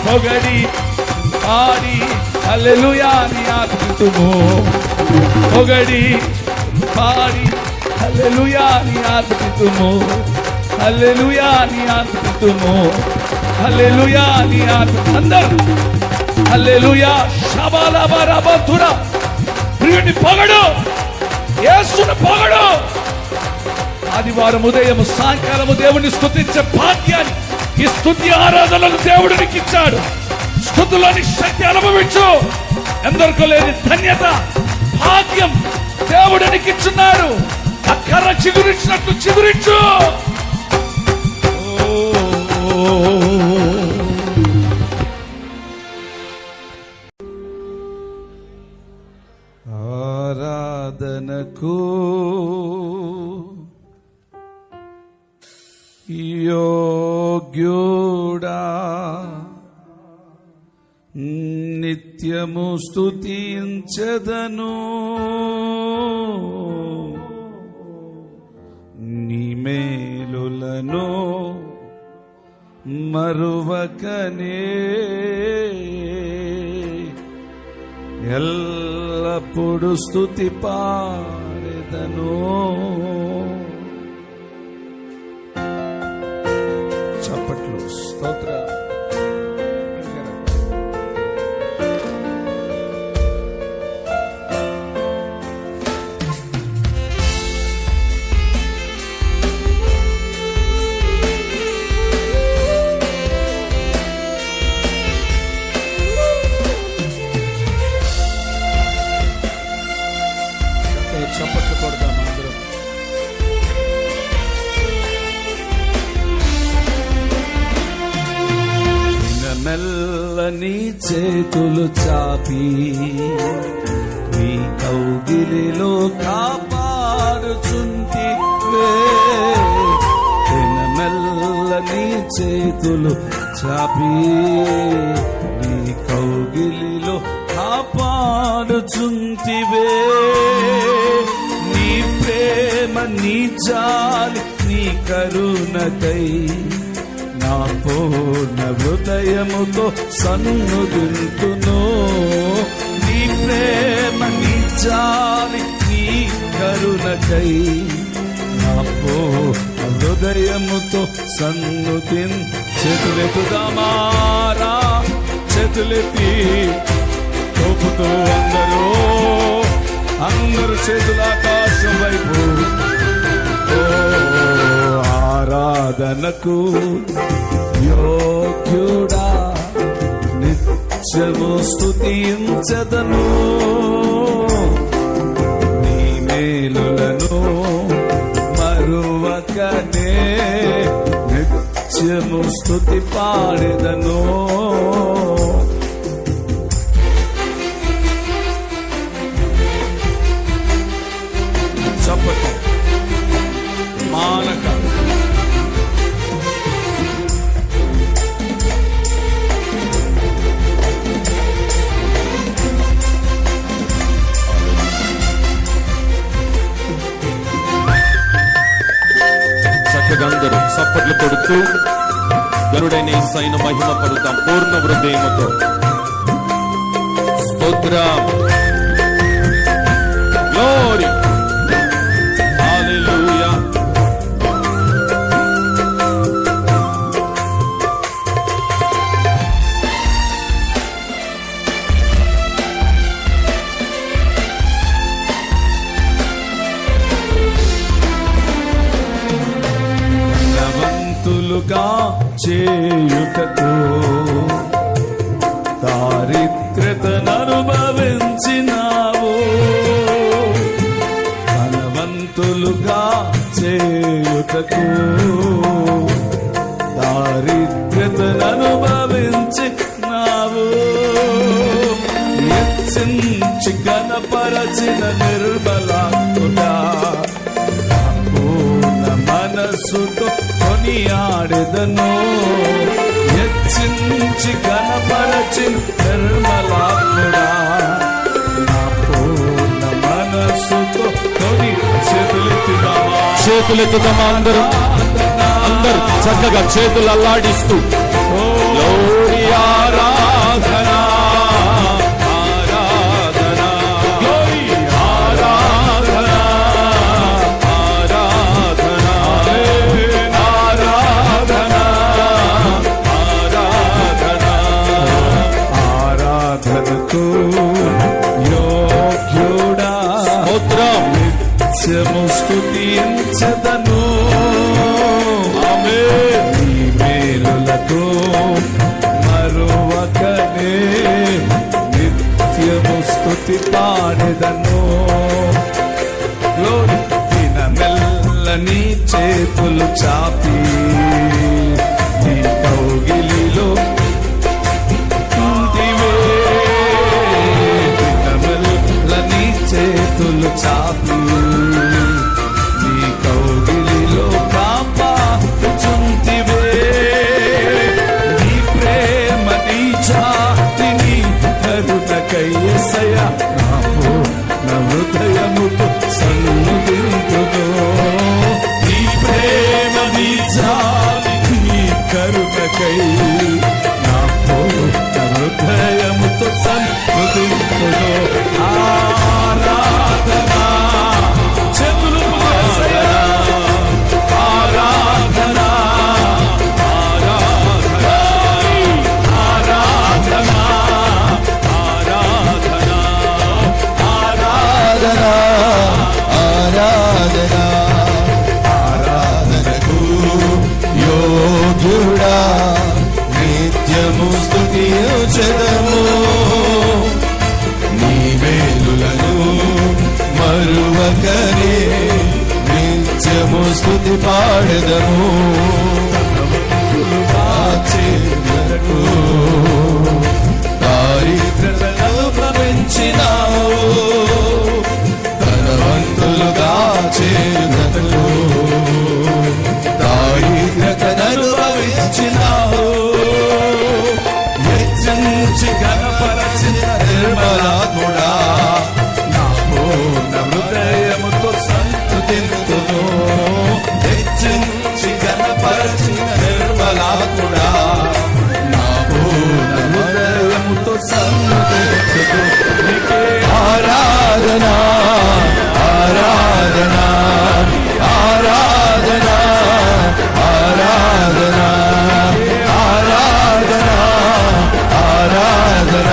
పొగడి పాడి హల్లెలూయా ని అర్పితుము పొగడి పాడి హల్లెలూయా ని అర్పితుము హల్లెలూయా ని అర్పితుము హల్లెలూయా ని అందరూ హల్లెలూయా షబాలబరబతుర ప్రియుని పొగడు యేసుని పొగడు ఆదివారం ఉదయం సాయంకాలము దేవుని స్తుతించే భాగ్యాన్ని ఈ స్తుతి ఆరాధనలకు దేవుడు నీకు ఇచ్చాడు స్తుతులని శక్తి అనుభవించు ఎందరికో లేని ధన్యత భాగ్యం దేవుడు నీకు ఇచ్చున్నాడు అక్కర చిగురించినట్లు చిగురించు ఆరాధనకు యోగ్యుడా నిత్యము స్తుతించెదను నీ మేలులను మరువకనే ఎల్లప్పుడు స్తుతి పాడెదను చప్పట్లు స్తోత్ర చప్పట్లు కొడదాం అందరం మెల్లని చేతులు చాపి నీ కౌగిలిలో కాపాడుచుంటివే మెల్లని చేతులు చాపి నీ కౌగిలిలో కాపాడుచుంటివే నీ ప్రేమ నీ జాలి నీ కరుణకై నా పూర్ణ హృదయముతో సన్నుదింతును నీ ప్రేమ నీ జాలి నీ కరుణకై నా పూర్ణ హృదయముతో సన్నుదిన్ చేతులెత్తుదామారా చేతులెత్తి తోపుతూ అందరూ చేతుల ఆకాశం వైపు ఆరాధనకు యోగ్యుడా నిత్యము స్తుతించెదను నీ మేలులను మరువకనే నిత్యము స్తుతి పాడెదను చప్పట్లు మానక చక్కగందరూ చప్పట్లు కొడుతూ గరుడైన యేసయ్యను మహిమ పడుతాం పూర్ణ హృదయముతో స్తోత్రం గ్లోరీ హల్లెలూయా ధనవంతులుగా చేయుటకు దారిద్ర్యతను అనుభవించినావు ధనవంతులుగా చేయుటకు దారిద్ర్యతను అనుభవించినావు హెచ్చించి గణపరచిన నిర్మలాత్ముడా పూర్ణ మనస్సుతో కొనియాడెదను హెచ్చించి గణపరచిన నిర్మలాత్ముడా నా పూర్ణ మనస్సుతో కొని చేతులెత్తుదామా అందరూ చక్కగా చేతులు అల్లాడిస్తూ గ్లోరీ ఆరాధనా ఆరాధనా గ్లోరీ ఆరాధనా ఆరాధనా ఆరాధనా ఆరాధనా ఆరాధనకు యోగ్యుడా స్తోత్రం నిత్యము స్తుతించదను నీ మేలులకు మరువకనే నిత్యము స్తుతి పాడెదను దినమెల్ల నీ చేతులు చాపి నీ కౌగిలిలో దినమెల్ల నీ చేతులు చాపి నీ కౌగిలిలో కాపాడుచుంటివే నీ ప్రేమ నీ జాతిని కరుణకై యేసయ్యా నా హృదయముతో సన్నుతింతును నీ ప్రేమ నీ జాతిని కరుణకై నా హృదయముతో సన్నుతింతును ఆరాధనా చేతులు ఆరాధనా ఆరాధనా ఆరాధనా ఆరాధనా ఆరాధన ఆరాధన ఆరాధనకు యోగ్యుడా నిత్యము స్తుతించెదము నీ మేలులను మరువకనే నిత్యము స్తుతి పాడెదము దారిద్ర్యతను ప్రపంచినావు ధనవంతులుగా చేయుటకు దారిద్ర్యతను అనుభవించినావు హెచ్చించి గణపరచిన నిర్మలాత్ముడా నా పూర్ణ హృదయముతో సంతుతింతును హెచ్చించి గణపరచిన నిర్మలాత్ముడా నా పూర్ణ హృదయముతో సంతుతింతును నీకే ఆరాధన ఆరాధన ఆరాధన ఆరాధన ఆరాధన ఆరాధన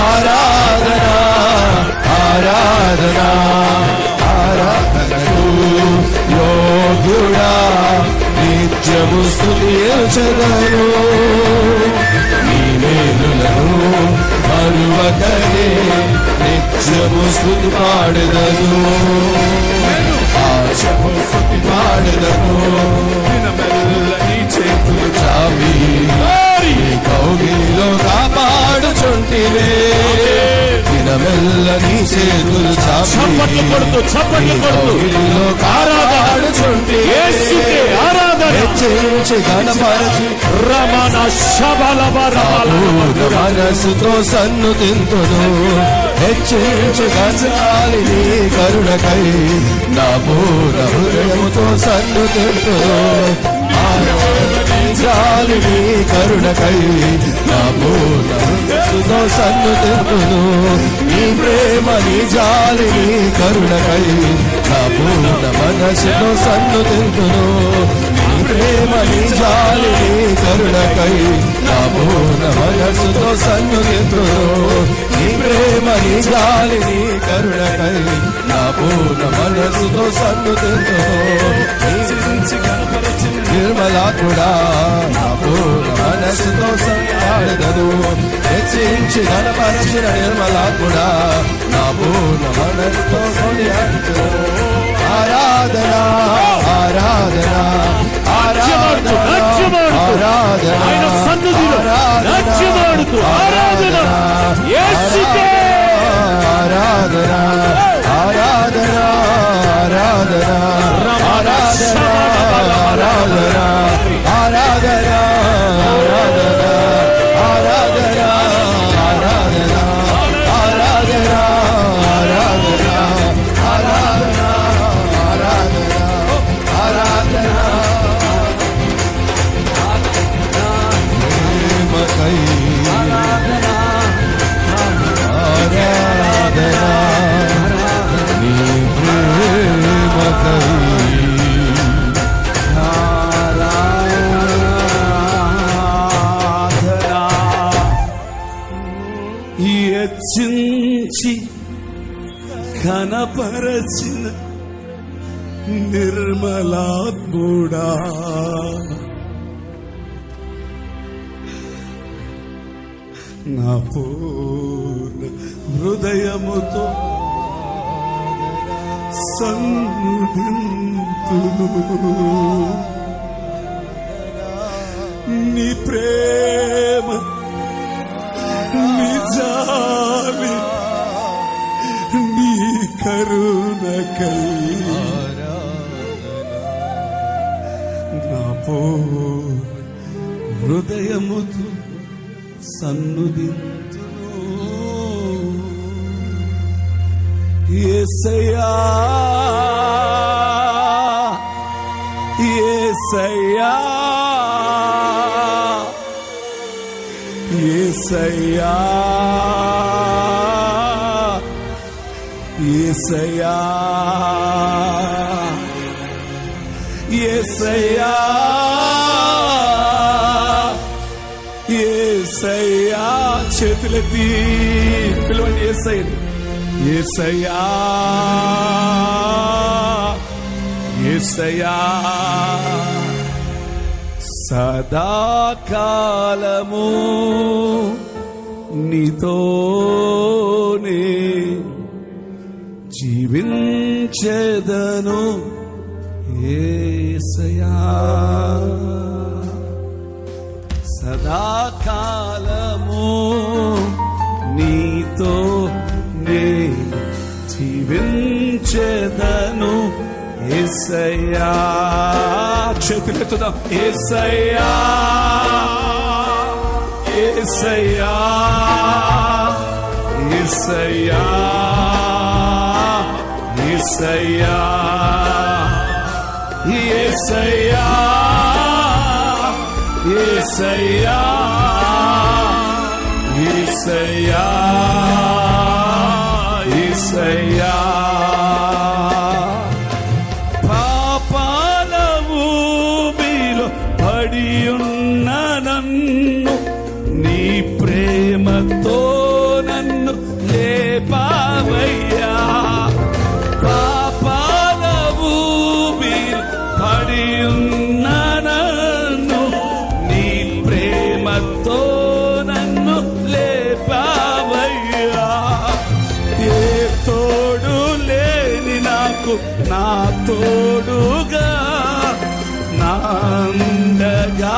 ఆరాధన ఆరాధన ఆరాధనకు యోగ్యుడా నిత్యము స్తుతించెదను నీ మేలులను మరువకనే నిత్యము స్తుతి పాడెదను ఆశము స్తుతి పాడెదను దినమెల్ల నీ చేతులు చాపి నీ కౌగిలిలో కాపాడుచుంటివే దినమెల్ల నీ చేతులు చాపి చప్పట్లు కొడుతూ చప్పట్లు కొడుతూ కౌగిలిలో కాపాడుచుంటివే యేసుకే ఆరాధన హెచ్చించి ఘనపరచి రమణ శబలవ రమణ మనసుతో సన్నుతింతును హెచ్చించి గంచాలి నీ కరుణకై నా పూర్ణ హృదయముతో సన్నుతింతును జాలి నీ కరుణకై నా పూర్ణ హృదయముతో సన్నుతింతును నీ ప్రేమ నీ జాలి నీ కరుణకై నా పూర్ణ మనసుతో సన్నుతింతును నీ ప్రేమ నీ జాలి నీ కరుణకై నా పూర్ణ మనసుతో సన్నుతింతును నీ ప్రేమ నీ జాలి నీ కరుణకై నా పూర్ణ మనసుతో సన్నుతింతును నిర్మలాత్ముడా నా పూర్ణ మనసుతో సంపాడదను హెచ్చించి ఘనపరచిన నిర్మలాత్ముడా నా పూర్ణ మనసుతో కొనియాడును ఆరాధన స్తుతించి ఘనపరచిన నిర్మలాత్ముడా, నా పూర్ణ హృదయముతో సన్నుతింతును. నీ ప్రేమ, నీ జాలి, నీ కరుణకై నా పూర్ణ హృదయముతో సన్నుదింతును. యేసయ్యా, యేసయ్యా, యేసయ్యా, యేసయ్యా, యేసయ్యా, యేసయ్యా. చేతులెత్తి పిలవండి యేసయ్యని. యేసయ్యా, యేసయ్యా, సదాకాలము నీతోనే జీవించెదను యేసయ్యా. సదాకాలము నీతో నే జీవించెదను యేసయ్యా. చేతులెత్తుదాం. యేసయ్యా, యేసయ్యా, యేసయ్యా, యేసయ్యా, యేసయ్యా, యేసయ్యా, యేసయ్యా, యేసయ్యా. పాపాల ఊబిలో పడి ఉన్న నన్ను నీ ప్రేమతో నన్ను లేపావయ్యా. పాపాల ఊబిలో పడి ఉన్న నన్ను నీ ప్రేమతో నన్ను లేపావయ్యా. ఏ తోడు లేని నాకు నా తోడుగా, నా అండగా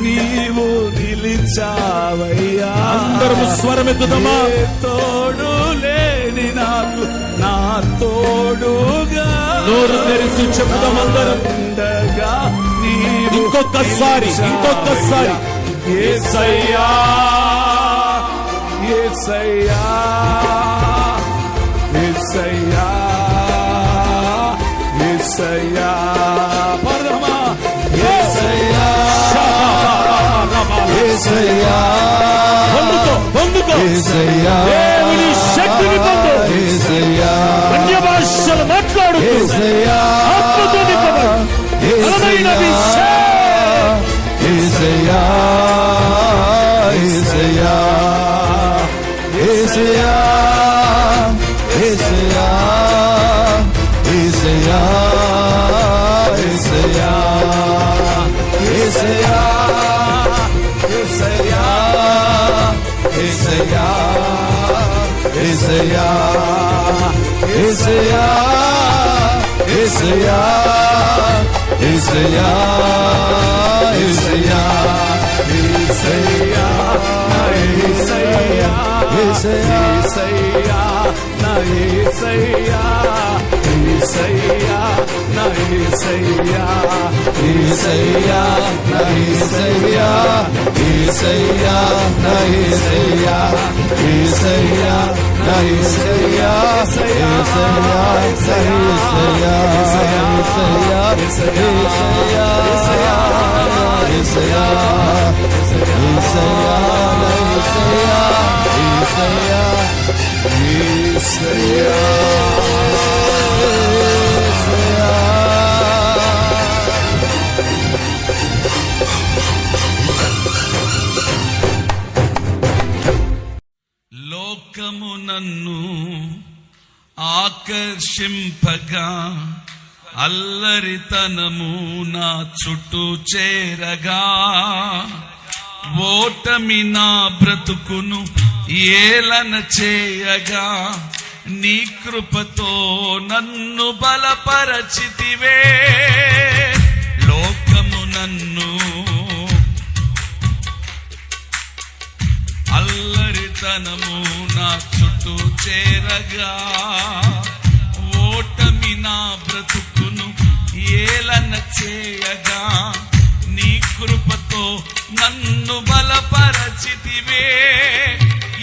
నీవు నిలిచావయ్యా. అందరము స్వరమెత్తుదామా? ఏ తోడు లేని నాకు నా తోడుగా, నోరు తెరిచి చెప్పుదాం అందరం. అండగా నీవు. ఇంకొకసారి, ఇంకొకసారి. యేసయ్యా, యేసయ్యా, యేసయ్యా, యేసయ్యా. పరమా యేసయ్యా, యేసయ్యా, పొందుకో, పొందుకో. యేసయ్యా, దేవుని శక్తిని పొందు. యేసయ్యా, అన్య భాషలు మాట్లాడుతూ యేసయ్యా, ఆత్మతో నింపబడు. బలమైన అభిషేకం. యేసయ్యా, యేసయ్యా, యేసయ్యా, యేసయ్యా, యేసయ్యా, యేసయ్యా, యేసయ్యా, యేసయ్యా, యేసయ్యా, యేసయ్యా, యేసయ్యా, యేసయ్యా, యేసయ్యా, యేసయ్యా, యేసయ్యా, నా యేసయ్యా, యేసయ్యా, నా యేసయ్యా, యేసయ్యా, నా యేసయ్యా, యేసయ్యా, నా యేసయ్యా, యేసయ్యా, నా యేసయ్యా, యేసయ్యా, నా యేసయ్యా, యేసయ్యా, యేసయ్యా, యేసయ్యా, యేసయ్యా, యేసయ్యా, యేసయ్యా, యేసయ్యా, యేసయ్యా, లోకము నన్ను ఆకర్షింపగా అల్లరితనము నా చుట్టూ చేరగా ఓటమి నా బ్రతుకును ఏలన చేయగా నీ కృపతో నన్ను బలపరచితివే. లోకము నన్ను అల్లరితనము నా చుట్టూ చేరగా ఓటమి నా బ్రతుకును ఏలన చేయగా నీ కృపతో నన్ను బలపరచితివే.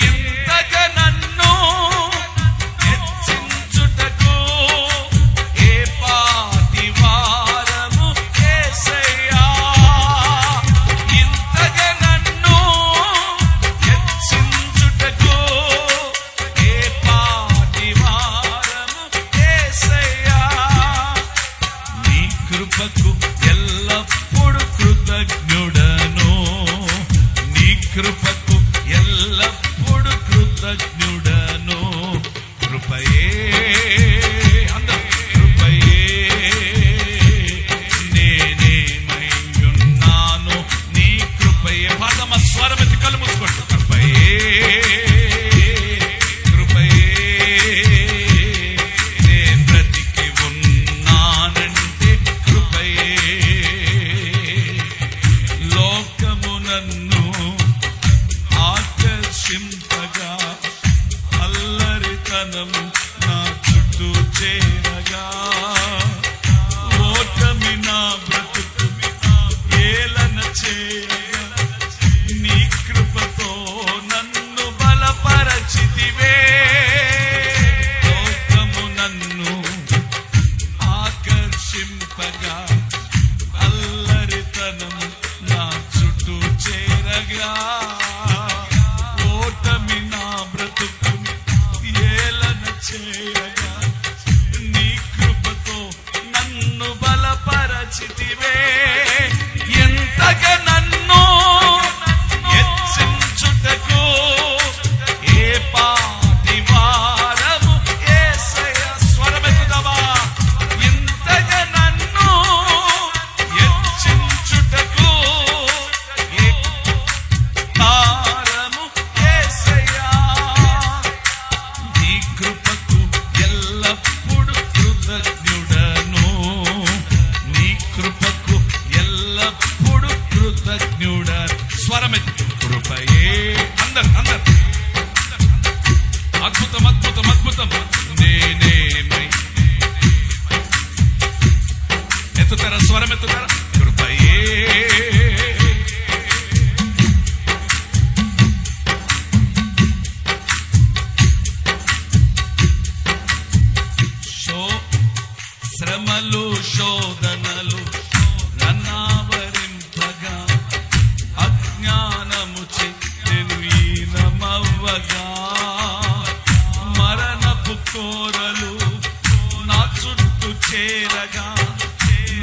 ఇంతగా నన్ను హెచ్చించుటకు ఏ పాటి వారము యేసయ్యా. ఇంతగా నన్ను హెచ్చించుటకు ఏ పాటి వారము యేసయ్యా. నీ కృపకు ఎల్లప్పుడు కృతజ్ఞుడను, నీ కృపకు ఎల్లప్పుడు కృతజ్ఞుడను. కృపయే కృపయే నేనేమయ్యున్నాను నీ కృపయే. పాదమ స్వరమెత్తి కళ్ళు మూసుకోండి. కృపయే కృపయే నే బ్రతికి ఉన్నానంటే కృపయే. లోకము నన్ను ఆకర్షింపగా అల్లరితనము నా చుట్టూ చేరగా ఓటమి నా బ్రతుకు ఏలన చేయగా నీ కృపతో నన్ను బలపరచితివే. లోకము నన్ను ఆకర్షింపగా అల్లరితనము నా చుట్టూ చేరగా ఓటమి నా బ్రతుకు ఏలన చేయగా నీ కృపతో నన్ను బలపరచితివే. ఎంతగా నన్ను హెచ్చించుటకు ఏ పాటి వారము యేసయ్యా. స్వరమెత్తుదామా. ఇంతగా నన్ను హెచ్చించుటకు ఏ భారము యేసయ్యా. నీ కృపకు ఎల్లప్పుడు కృతజ్ఞుడను, నీ కృపకు ఎల్లప్పుడు కృతజ్ఞుడ. స్వరమెత్తి కృపయే. అందరు అద్భుతం అద్భుతం అద్భుతం. నేనేమై ఎత్తుతారా స్వరం ఎత్తుతారా. కృపయే శ్రమలు శోధనలు నన్నావరింపగా అజ్ఞానము నేను ఈనమవ్వగా మరణపు కోరలు నా చుట్టూ చేరగా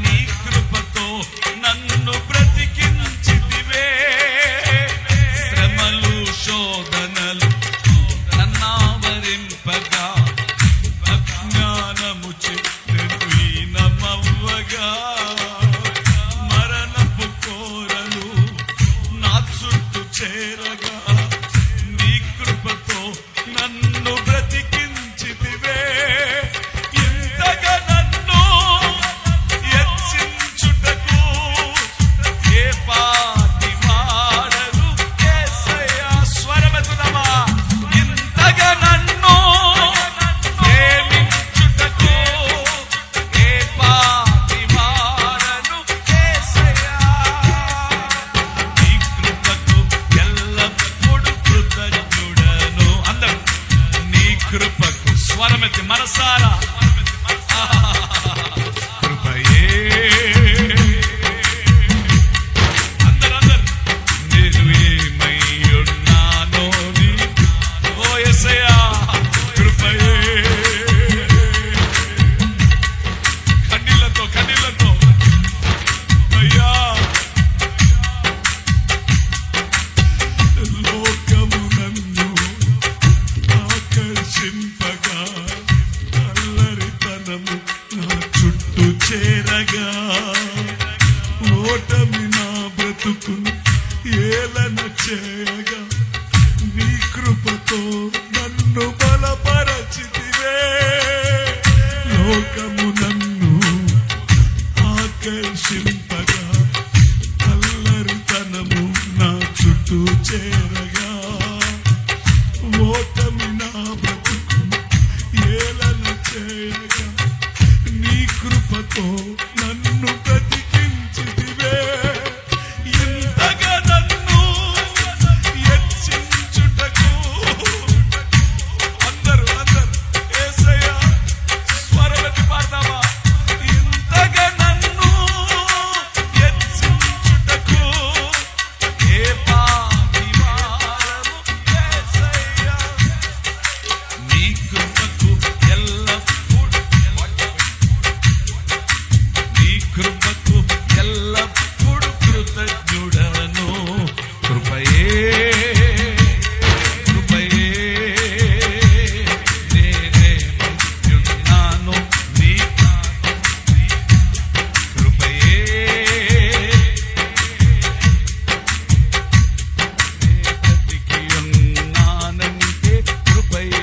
నీ కృపతో నన్ను బ్రతికించితివే. శ్రమలు శోధనలు నన్నావరింపగా అజ్ఞానము నేను ఈనమవ్వగా మరణపు కోరలు నా చుట్టూ చేరగా నీ కృపతో నన్ను బ్రతికించితివే. ఇంతగా నన్ను హెచ్చించుటకు ఏ పాటి వారలు యేసయ్యా. స్వరమెత్తుదామా. ఇంతగా నన్ను ప్రేమించుటకు ఏ పాటి వారలు యేసయ్యా. నీ కృపకు ఎల్లప్పుడు కృతజ్ఞుడను. అందరూ నీ కృపకు స్వరమెత్తి మనసారా. కృపయే అందరూ నేను ఏమై ఉన్నానో నీ ఓ యేసయ్యా. కృపయే కన్నీళ్లతో అయ్యా. లోకము నన్ను ఆకర్షింపగా చేయగా నీ కృపతో నన్ను బ్రతికించితివే. ఇంతగా నన్ను హెచ్చించుటకు అందరూ యేసయ్యా స్వరమెత్తి పాడతావా? ఇంతగా నన్ను హెచ్చించుటకు ఏ పాపి వారము యేసయ్యా. నీ కృపకు ఎల్లప్పుడూ కృతజ్ఞుడను. కృపయే నేనేమయ్యున్నాను నీ కృపయే బ్రతికియున్నానంటే కృపయే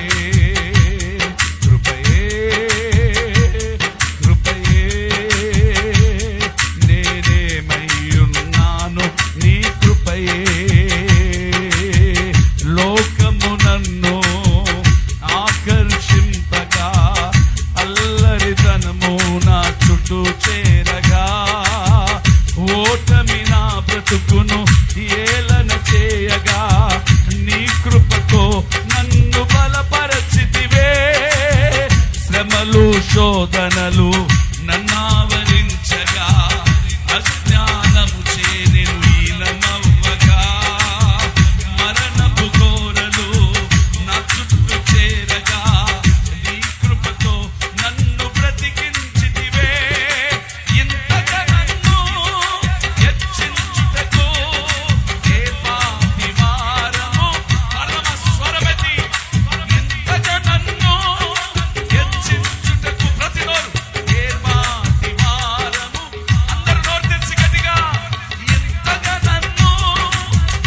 నేనేమయ్యున్నాను నీ కృపయే. లోకము నన్ను ఆకర్షింపగా అల్లరితనము నా చుట్టూ చేరగా ఓటమి నా బ్రతుకును ఏలన చేయగా నీ కృపతో నన్ను బలపరచితివే. శ్రమలు శోధనలు నన్నావరించగా అజ్ఞానము చేరెను ఈనమవ్వగా మరణపు ఘోరలు నా చుట్టూ చేరగా నీ కృపతో నన్ను బ్రతికించితివే. ఇంతగా నన్ను హెచ్చించుటకు ఏ పాపి వారము పరమ స్వరమెత్తి ఇంతగా నన్ను హెచ్చించుటకు ప్రతి నోరు ఏ పాపి వారము అందరూ నోరు తెరిచి గట్టిగా ఇంతగా నన్ను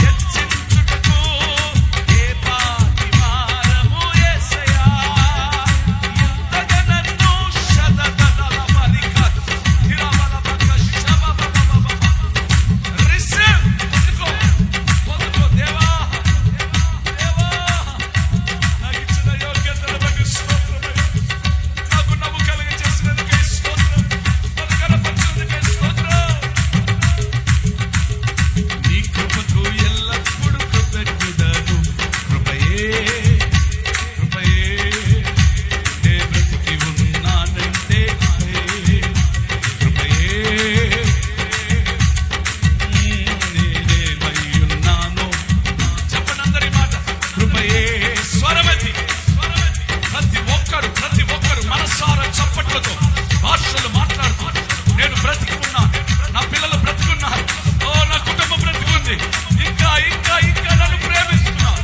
హెచ్చించుటకు ఏ పాపి వారము యేసయ్యా. ఇంతగా నన్ను శతదల బలిక హిరవల బక శబబబబబ రిసీవ్ పొందుకో దేవా నాకు ఇచ్చిన యోగ్యతను బట్టి స్తోత్రం. నాకు నవ్వు కలిగజేసినందుకే స్తోత్రం. నన్ను కనపరిచినందుకే స్తోత్రం. నీ కృపకు ఎల్లప్పుడూ కృతజ్ఞుడను. కృపయే నే బ్రతికి ఉన్నానంటే కృపయే నేనేమయ్యున్నాను. చెప్పండి అందరి మాట. కృపయే స్వరమెత్తి ప్రతి ఒక్కరు మనసారా చప్పట్లతో భాషలు మాట్లాడుతూ నేను బ్రతికి ఉన్నాను, నా పిల్లలు బ్రతికున్నారు, ఓ నా కుటుంబం బ్రతికుంది, ఇంకా ఇంకా ఇంకా నన్ను ప్రేమిస్తున్నారు.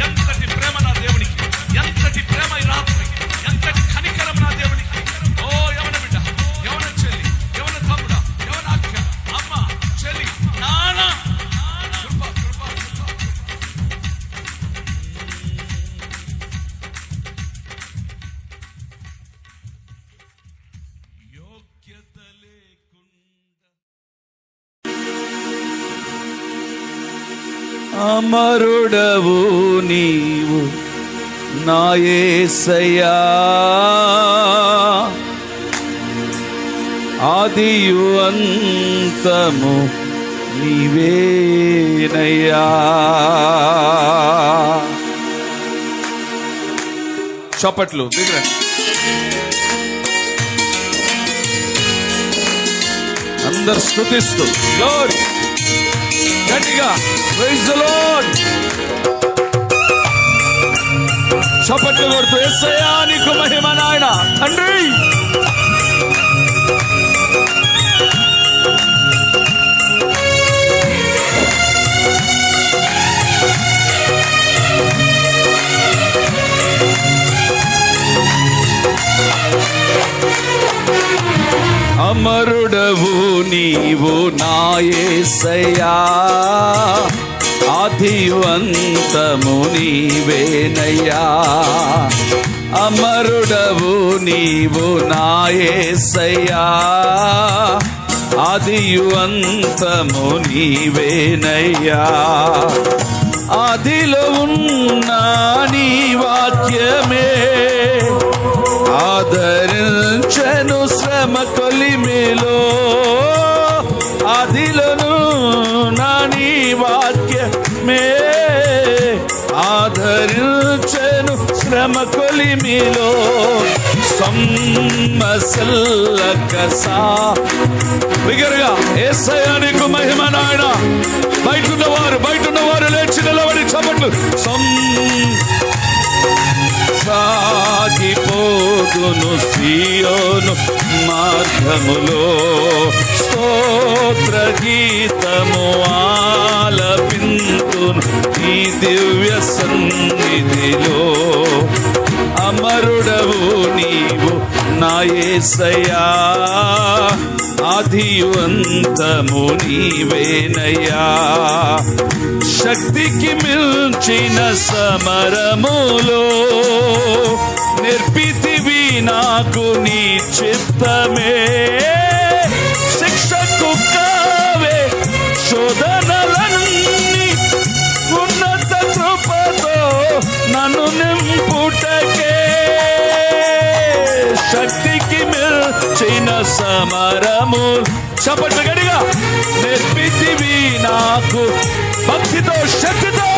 ఎంతటి ప్రేమ నా దేవునికి, ఎంతటి ప్రేమ ఈ రాత్రి, ఎంతటి కనికరం నా దేవునికి. ఓ యవన బిడ్డ, యవన చెల్లి, యవన తమ్ముడా, యవన అక్క, అమ్మ, చెల్లి, నాన్న కృప యోగ్యత లేకుండా అమరుడవు నీవు నా యేసయ్యా. ఆదియు అంతము నీవేనయ్యా. చప్పట్లు బిగ్గరగా. అందరు స్తుతిస్తూ గ్లోరీ గట్టిగా ప్రైజ్ ది లార్డ్ చప్పట్లు కొడుతూ యేసయ్యా నీకు మహిమ నాయన తండ్రి. అమరుడవు నీవు నా యేసయ్యా. ఆదియు అంతము నీవేనయ్యా. అమరుడవు నీవు నా యేసయ్యా. ఆదియు అంతము నీవేనయ్యా. ఆదిలో ఉన్న నీ వాక్యమే ఆదరించుచున్నది. కొలిమిలో సొమ్మసల్లకసా బిగరగా యేసయ్యా నీకు మహిమ నాయన. బయట ఉన్నవారు లేచి నిలబడి చప్పట్లు. సాగిపోదును సియోను మార్గములో స్తోత్ర గీతము ఆలపింతును ఈ దివ్య సన్నిధిలో. అమరుడవు నీవు నా యేసయ్యా, ఆదియు అంతము నీవేనయ్యా. శక్తికి మించిన సమరములో నేర్పితివి నాకు నీ చిత్తమే. శిక్షకు కావే శోధనలన్నీ ఉన్నత కృపతో నన్ను నింపుటకే. శక్తికి మించిన సమరము చప్పట్లు గడిగా నేర్పితివి నాకు భక్తితో శక్తితో.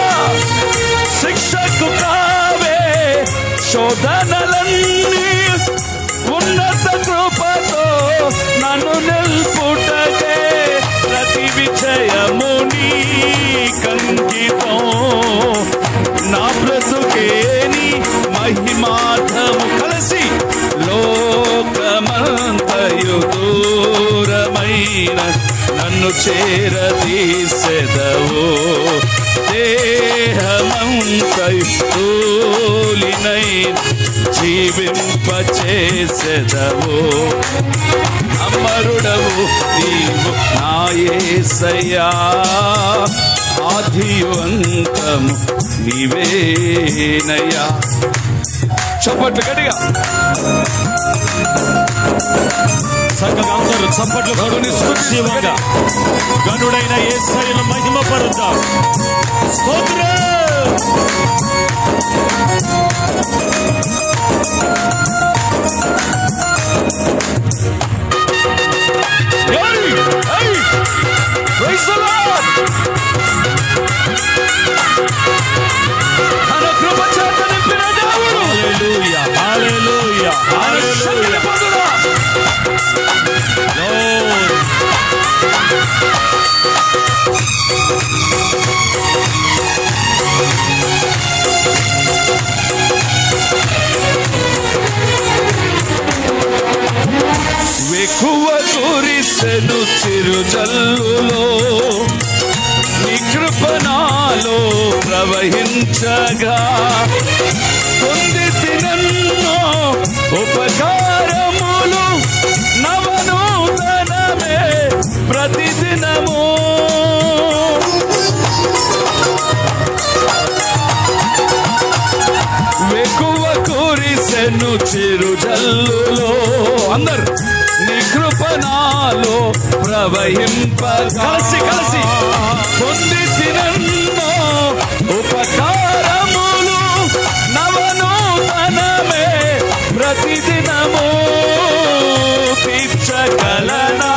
శిక్షకు కావే శోధనలన్నీ ఉన్నత కృపతో నన్ను నిల్పుటకే. ప్రతి విజయము నీ కంకితం నా బ్రతుకేని మహిమార్థము. కలిసి లోకమంతయు దూరమైన నన్ను చేరదీసెదవు. దేహమంతయు తూలినై జీవింపచేసెదవు. అమరుడవు నీవు నా యేసయ్యా, ఆదియు అంతము నీవేనయ్యా. చప్పట్లు గట్టిగా చక్కగా అందరూ చప్పట్లు కొడుని స్తుతించగా గనుడైన యేసయ్యను మహిమపరుద్దాం. స్తోత్రం. Praise the Lord. తన కృప చేత నింపిన దేవుడు. హల్లెలూయా, హల్లెలూయా, హల్లెలూయా. Lord. వెకువ కురిసెను చిరుజల్లులో నీ కృప నాలో ప్రవహించగా. పొంది తినన్నో ఉపకారములు నవనూతనమే ప్రతిదినము. వెకువ కురిసెను చిరుజల్లులో అందరు నీ కృప నాలో ప్రవహింప. కలిసి పొంది తినన్నో ఉపకారములు నవనూతనమే ప్రతిదినము. తీర్చగలనా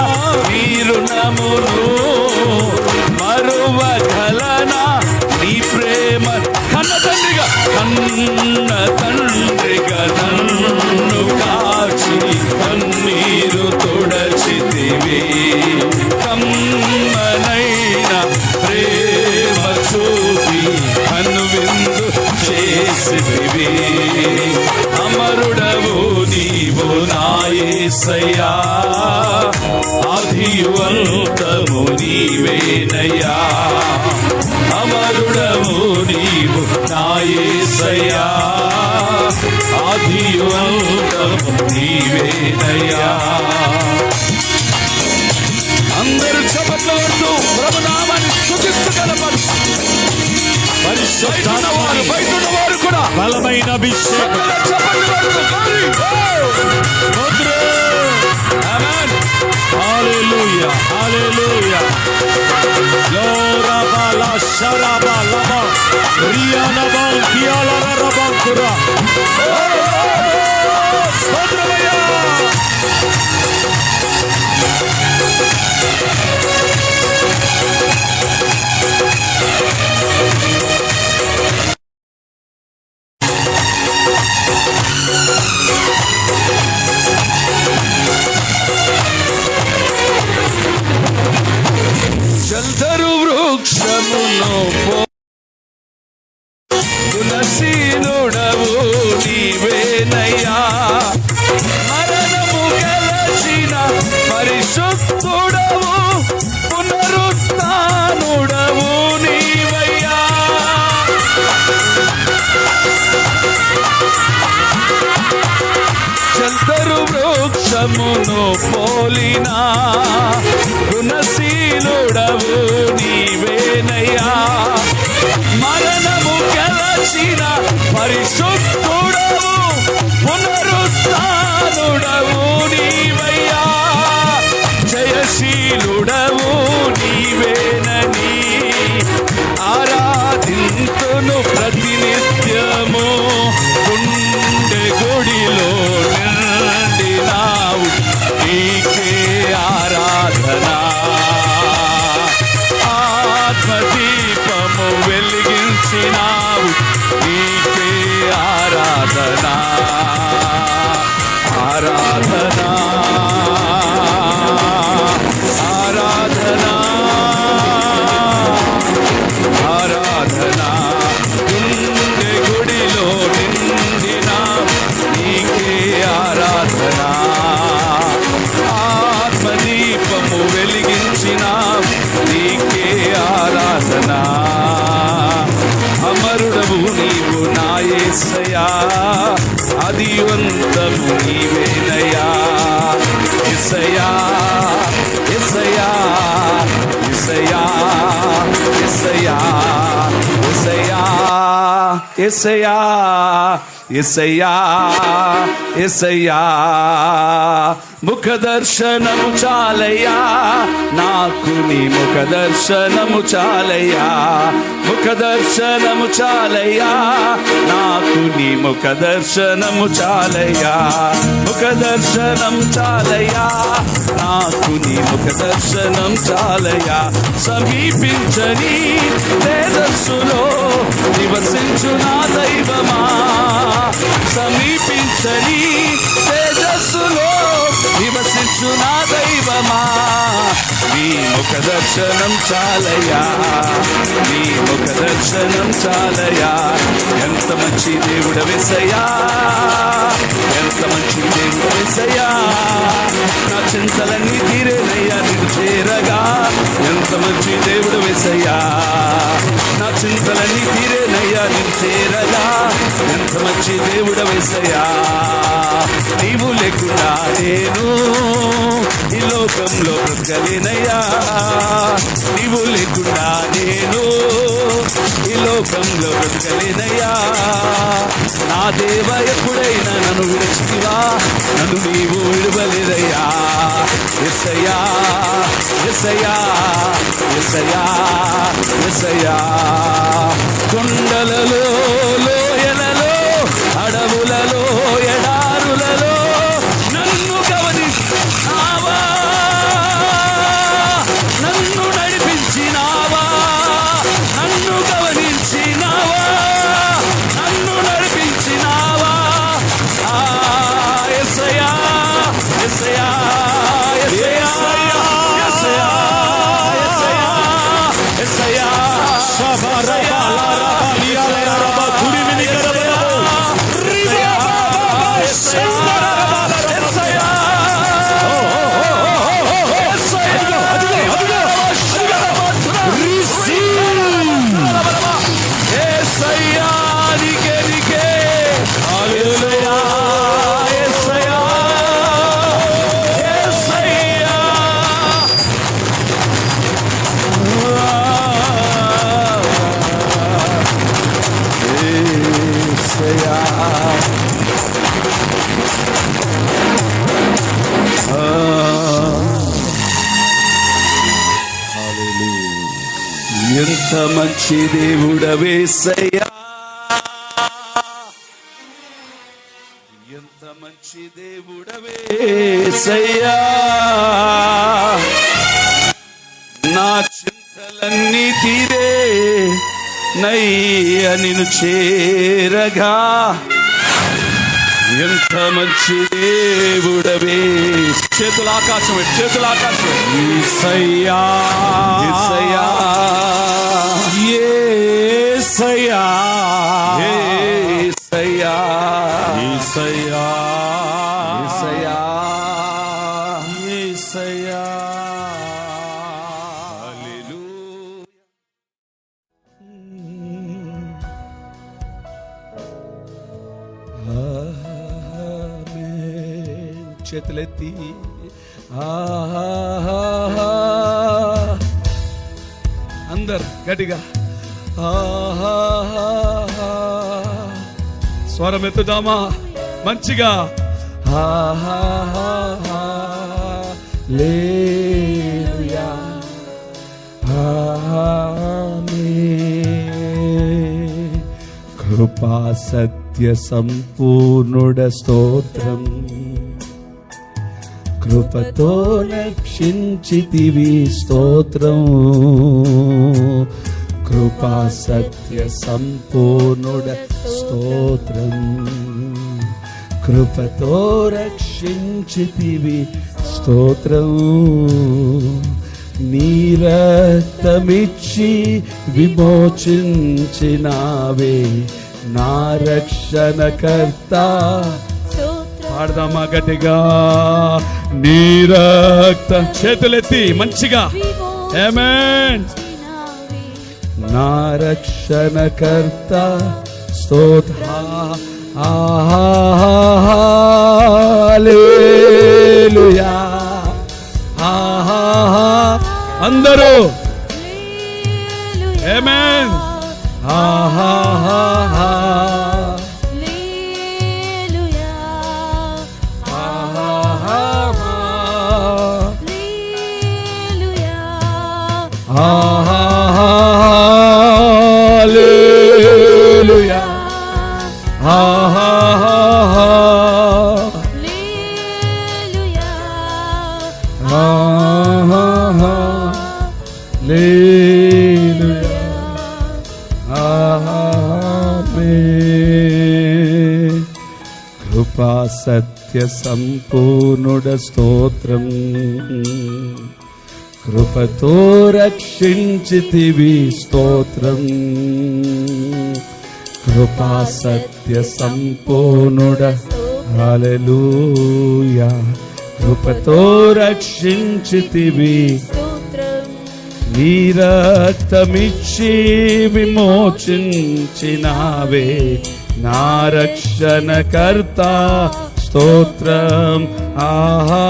నీ రుణమును, మరువగలనా నీ ప్రేమ. కన్న తండ్రిగా నన్ను కాచి కన్నీరు తొడచితివి. కమ్మనైన ప్రేమ చూపి కనువిందు చేసితివి. అమరుడవు నీవు నా యేసయ్యా, ఆదియు అంతము నీవేనయ్యా. అమరుడవు నీవు నా యేసయ్యా, ఆదియు అంతము నీవేనయ్యా. అందరూ చప్పట్లు కొడుతూ ప్రభునామాన్ని స్తుతిస్తూ కనపడు. బయట ఉన్నవారు కూడా బలమైన అభిషేకం. చప్పట్లు కొడుతూ ఆమేన్. హల్లెలూయా, హల్లెలూయా. లోరబాలా షరాబాలబా రియానబా కియాలరబాకురా. స్తోత్రమయ్యా. వృక్షమును గుణశీలుడవు నీవేనయ్యా, మరణము గెలచిన పరిశుద్ధుడవు పునరుత్థానుడవు నీవయ్యా. చల్దరు వృక్షమును పోలిన గుణశీలుడవు నీవేనయ్యా, మరణము గెలచిన పరిశుద్ధుడవు పునరుత్థానుడవు నీవయ్యా. జయశీలుడవు నీవేనని ఆరాధింతును ప్రతినిత్యము, గుండె గుడిలో నిండినావు నీకే ఆరాధన. ఆత్మదీపము వెలిగించినావు నీకే ఆరాధన. ఆరాధన ఆరాధన ఆరాధన. గుండె గుడిలో నిండినావు నీకే ఆరాధన. ఆత్మదీపము వెలిగించినావు నీకే ఆరాధన. అమరుడవు నీవు నా యేసయ్యా, ఆదివంతము నీవేనయ్యా. యేసయ్యా యేసయ్యా యేసయ్యా యేసయ్యా యేసయ్యా యేసయ్యా యేసయ్యా. ముఖ దర్శనము చాలయ్యా నాకు, నీ ముఖ దర్శనము చాలయ్యా. ముఖ దర్శనము చాలయ్యా నాకు, నీ ముఖ దర్శనము చాలయ్యా. ముఖ దర్శనం చాలయ్యా నాకు, నీ ముఖ దర్శనం చాలయ్యా. సమీపించని తేజస్సులో నివసించు నా దైవమా, సమీపించని తేజస్సులో నివసించు నా దైవమా. నీ ముఖ దర్శనం చాలయ్యా, నీ ముఖ దర్శనం చాలయ్యా. ఎంత మంచి దేవుడు యేసయ్యా, ఎంత మంచి దేవుడు యేసయ్యా. నా చింతలన్నీ తీరేనయ్యా నిన్ను చేరగా. ఎంత మంచి దేవుడు యేసయ్యా, నా చింతలన్నీ తీరేనయ్యా నిన్ను చేరగా. ఎంత మంచి దేవుడు యేసయ్యా. నీవు లేకుండా నేను ఈ లోకంలో బ్రతకలేనయ్యా, నీవు లేకుండా నేను ఈ లోకంలో బ్రతకలేనయ్యా. నా దేవ ఎప్పుడైనా నన్ను విడిచితివా, నన్ను నీవు విడవలేదయ్యా. యేసయ్యా యేసయ్యా యేసయ్యా యేసయ్యా. కొండలలో లోయలలో అడవులలో ఎడారులలో నన్ను గమనించినావా, నన్ను నడిపించినావా, నన్ను గమనించినావా, నన్ను నడిపించినావా. యేసయ్యా యేసయ్యా యేసయ్యా యేసయ్యా యేసయ్యా యేసయ్యా. ఎంత మంచి దేవుడవే యేసయ్యా, ఎంత మంచి దేవుడవే యేసయ్యా. నా చింతలన్నీ తీరే నయ్య నిన్ను చేరగా. ఎంత మంచి దేవుడవే. చేతుల ఆకాశం, చేతుల ఆకాశం. యేసయ్యా యేసయ్యా యేసయ్యా యేసయ్యా యేసయ్యా యేసయ్యా యేసయ్యా. చేతులెత్తి అందరు గట్టిగా స్వరం ఎత్తుదామా మంచిగా. హల్లెలూయా ఆమేన్. కృపా సత్య సంపూర్ణుడ స్తోత్రం, కృపతో రక్షించితివి స్తోత్రం. కృపా సత్య సంపూర్ణుడ స్తోత్రం, కృపతో రక్షించితివి స్తోత్రం. నీ రక్తమిచ్చి విమోచించినావే నా రక్షణకర్త. పాడదామా గట్టిగా. నీ రక్త చేతులెత్తి మంచిగా. ఆమేన్. నా రక్షణకర్త స్తోత్ర. హల్లెలూయా అందరూ ఆమేన్. హల్లెలూయా కృపా సత్య సంపూర్ణుడ స్తోత్రం, కృపతో రక్షించితివి స్తోత్రం. కృపా సత్య సంపూర్ణుడ హల్లెలూయా. కృపతో రక్షించితివి నీ రక్తమిచ్చి విమోచించినావే నా రక్షణకర్త స్తోత్రం. ఆమేన్.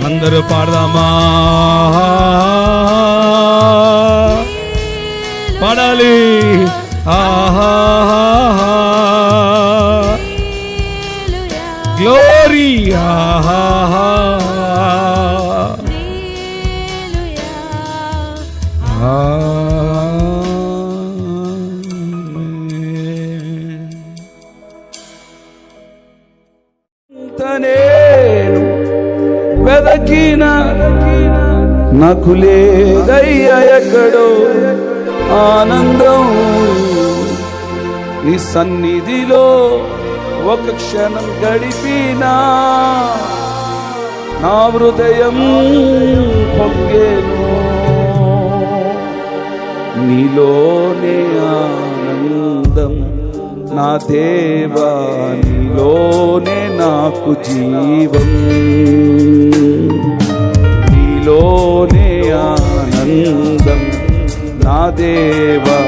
అందరూ పాడదామా. పాడాలి. గ్లోరీ. నేను వెదకిన నాకు లేదయ్యా ఎక్కడో ఆనందం. నీ సన్నిధిలో ఒక క్షణం గడిపినా నా హృదయం పొంగేను. నీలోనే ఆనందం నా దేవా, నీలోనే నాకు జీవం. నీలోనే ఆనందం నా దేవా,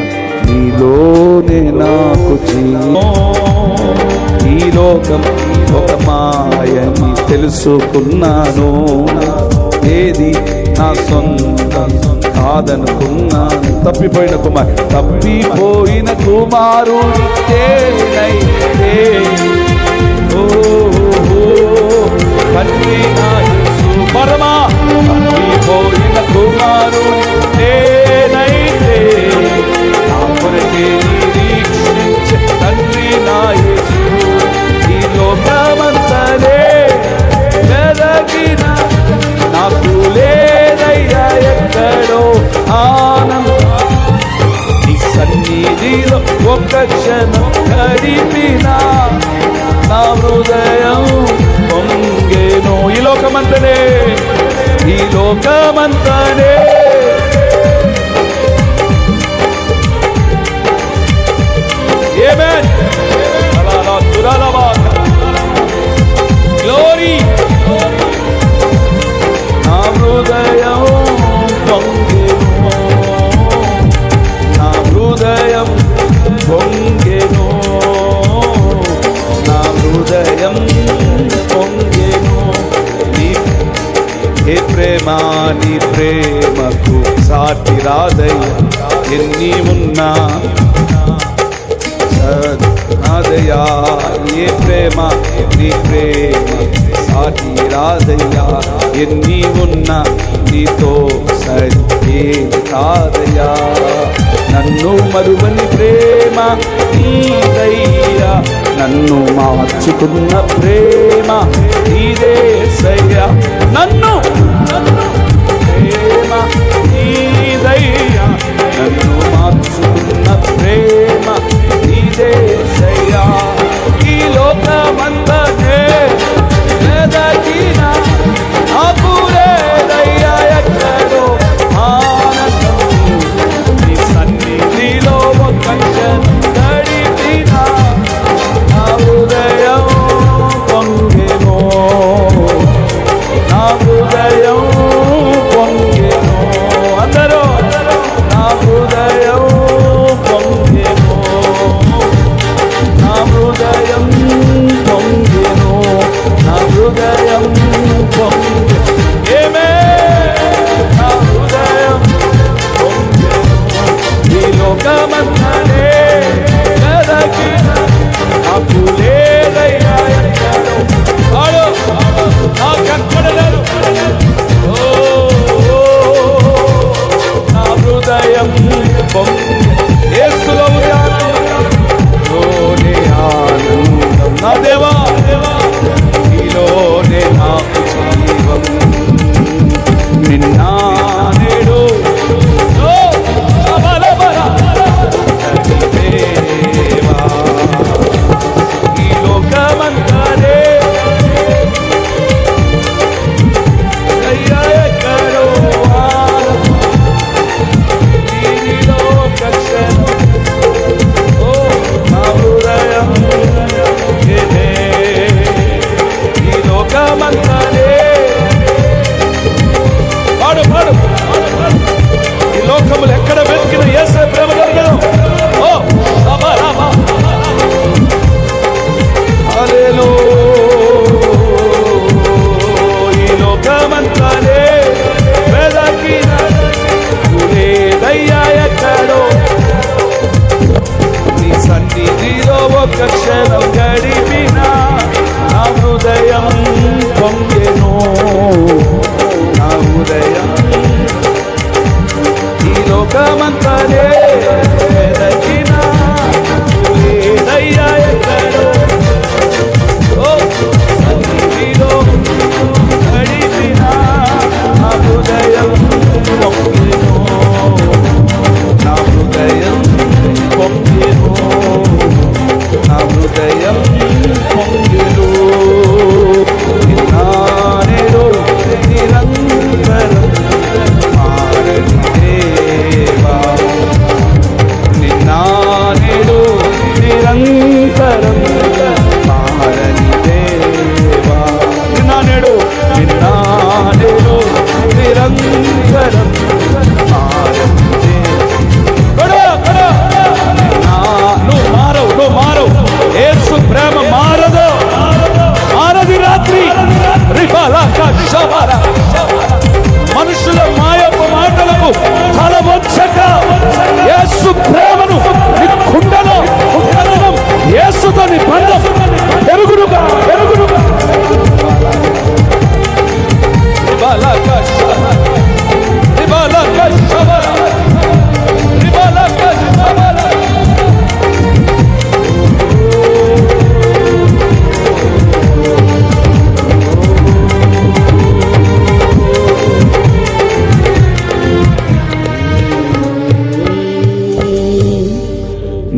నీలోనే నాకు జీవం. ఈ లోకం ఒక మాయని తెలుసుకున్నాను, ఏది నా సొంతం కాదనుకున్నాను. తప్పిపోయిన కుమారుడితేనైతే పరమా తప్పిపోయిన కుమారుడితేనైతే నా సన్నిధిలో ఒక్క క్షణం గడిపినా నా హృదయం పొంగెను. ఈ లోకమంతనే ఆమేన్. గ్లోరీ. నా హృదయం పొంగెను, నా హృదయం పొంగెను, నా హృదయం పొంగెను. నీ ప్రేమ, నీ ప్రేమకు సాటి రాదయ్య. ఎన్ని ఉన్నా నాదయ్యా, ఏ ప్రేమ, నీ ప్రేమ సాటి రాదయ్యా. ఎన్ని ఉన్నా నీతో సరి కాదయ్యా. నన్ను మరువని ప్రేమ నీదయ్యా, నన్ను మార్చుకున్న ప్రేమ నీదేసయ్యా. నన్ను ప్రేమ నీదయ్యా, నన్ను మార్చుకున్న ప్రేమ నీదేసయ్యా. ఈ లోకమంతనే వెదకినా నాకు లేదయ్యా ఎక్కడో ఆనందం. నీ సన్నిధిలో ఒక్క క్షణం గడిపినా నా హృదయం పొంగెను, నా హృదయం పొంగెను. అందరూ నా హృదయం పొంగెను.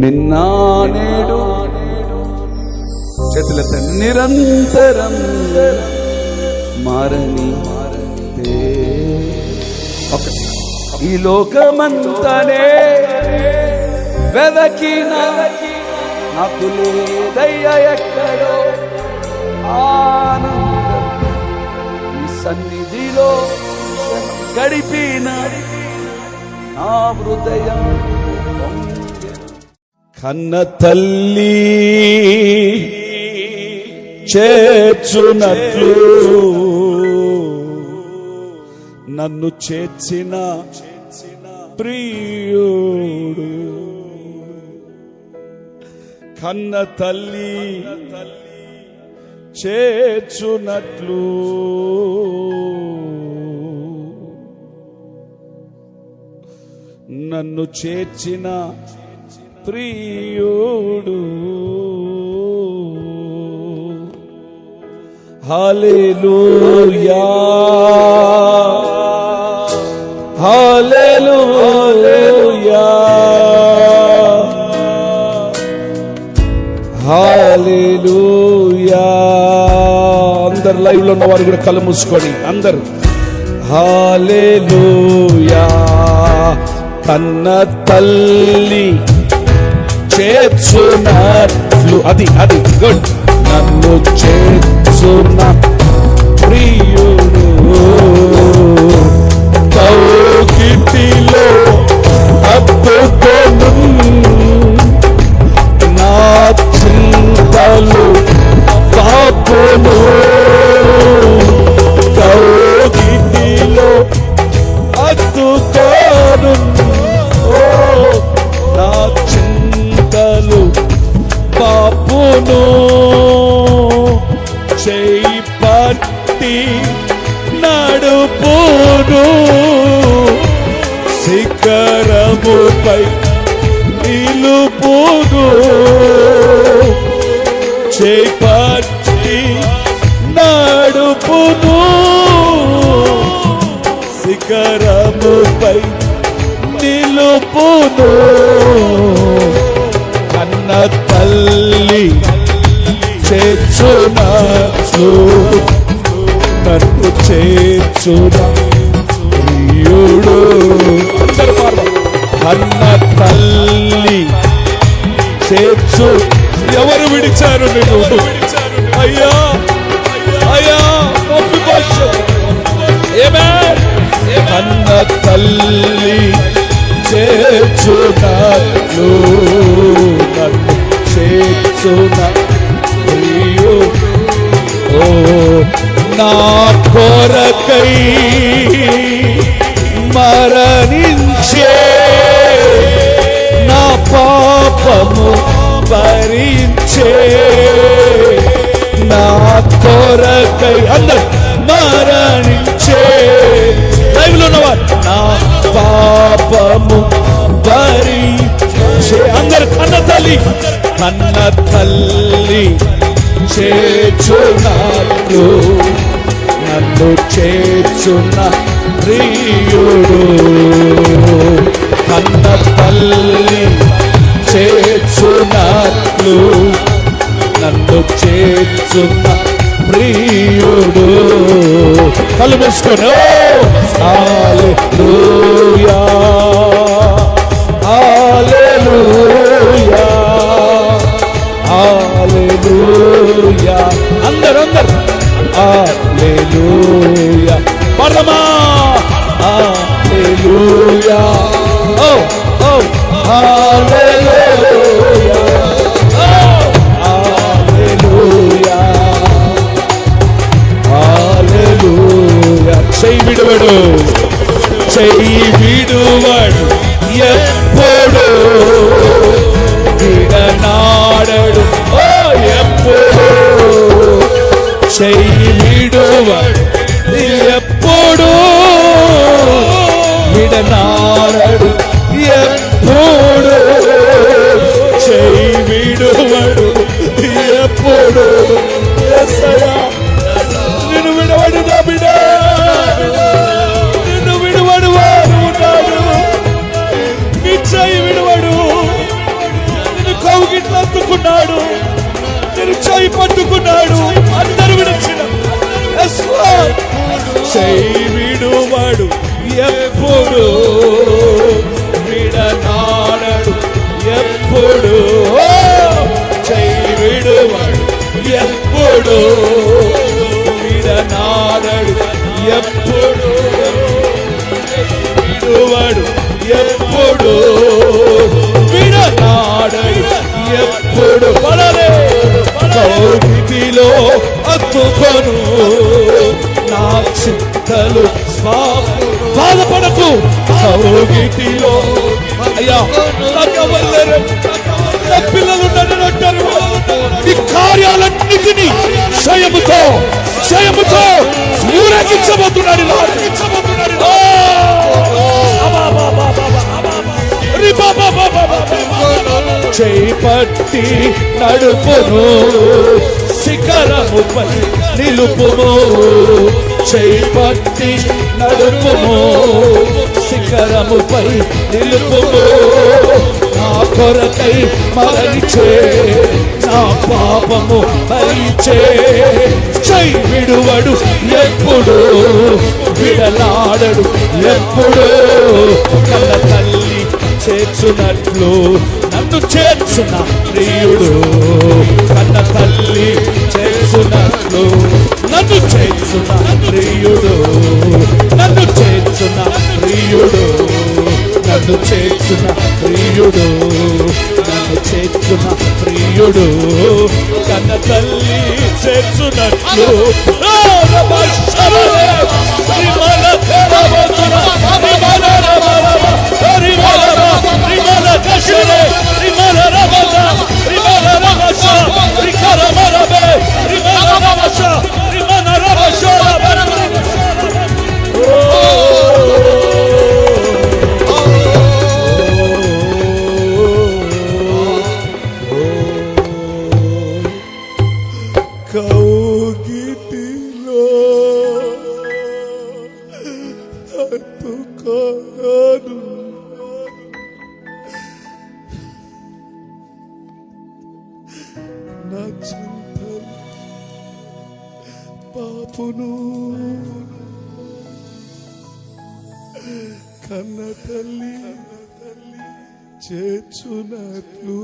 నిన్న నేడు చేతులెత్త నిరంతరం మారని ఈ లోకమంతనే వెదకినా నాకు లేదయ్య ఎక్కడో ఆనందం ఈ సన్నిధిలో గడిపిన నా హృదయం కన్న తల్లి చేర్చునట్లు నన్ను చేర్చిన ప్రియుడు. కన్న తల్లి చేర్చునట్లు నన్ను చేర్చిన ప్రియుడు. హల్లెలూయా హల్లెలూయా హల్లెలూయా. అందరు లైవ్ లో ఉన్న వారు కూడా కళ్ళు మూసుకొని అందరు హల్లెలూయా. కన్న తల్లి చేర్చునట్లు అది గుడ్ నన్ను చేర్చున ప్రియుడు. కౌగిటిలో హత్తుకొను నా చింతలు పాపును. కౌగిటిలో హత్తుకొను నా చింతలు పాపును. చేయి పట్టి నడుపును శిఖరముపై నిలుపును. చేయి పట్టి నడుపును శిఖరముపై నిలుపును. కన్న తల్లి చేర్చునట్లు నన్ను చేర్చున ప్రియుడు. కన్న తల్లి చేర్చు. ఎవరు విడిచారు నిన్ను? అయ్యా అయ్యా కన్న తల్లి చేర్చునట్లు నన్ను చేర్చున ప్రియుడు. నా కొరకై మరణించే నా పాపము భరించే నా కొరకై అందరు మరణించే లైవ్ లో ఉన్నవారు నా పాపము భరించే అందరు కన్న తల్లి చేర్చునట్లు నన్ను చేర్చున ప్రియుడు. కన్న తల్లి చేర్చునట్లు నన్ను చేర్చున ప్రియుడు. కళ్ళు మూసుకొని హల్లెలూయా హల్లెలూయా హల్లెలూయా. అందరు హల్లెలూయా పరమా హల్లెలూయా. ఓ ఓ హల్లెలూయా హల్లెలూయా హల్లెలూయా. చెయ్యి విడువడు ఎప్పుడు విడనాడడు ఎప్పుడు చెయ్యి విడువడు ఎప్పుడు విడనాడడు ఎప్పుడు చెయ్యి విడువడు ఎప్పుడు. నిన్ను విడవడు నా బిడ్డ, నిన్ను విడువడు వాడు ఉన్నాడు. నీ చెయ్యి విడువడు పట్టుకున్నాడు, నేను చేయి పట్టుకున్నాడు, అందరు విడిచిన చేయి విడువాడు ఎప్పుడు, విడనాడడు ఎప్పుడు, చేయి విడువాడు ఎప్పుడు, విడనాడడు ఎప్పుడు, విడువాడు ఎప్పుడు, విడనాడడు ఎప్పుడు. పడలే కౌగిటిలో అత్తుకొను నా చింతలు, బాధపడకు కౌగిటిలో. అయ్యా నాకెవరు, నా పిల్లలు నన్ను అంటారు, ఈ కార్యాలన్నిటినీ క్షయముతో ఊరేగించబోతున్నాడు. చేపట్టి నడుపును శిఖరముపై నిలుపుము, చేపట్టి నడుపుము శిఖరముపై నిలుపుము. నా కొరకై మరణించే, నా పాపము భరించే, చై విడువడు ఎప్పుడు, విడలాడడు ఎప్పుడు. కన్న తల్లి చేర్చున్నట్లు నన్ను చేర్చున్న ప్రియుడు, కన్న తల్లి చేర్చున్నట్లు నన్ను చేర్చున్న ప్రియుడు, నన్ను చేర్చున్న ప్రియుడు, నన్ను చేర్చున్న ప్రియుడు, నన్ను చేర్చున్న ప్రియుడు, కన్న తల్లి చేర్చున్నట్లు. కౌగిటిలో అత్తుకొను నా చింతలు పాపును, కన్న తల్లి చేర్చున్నట్లు.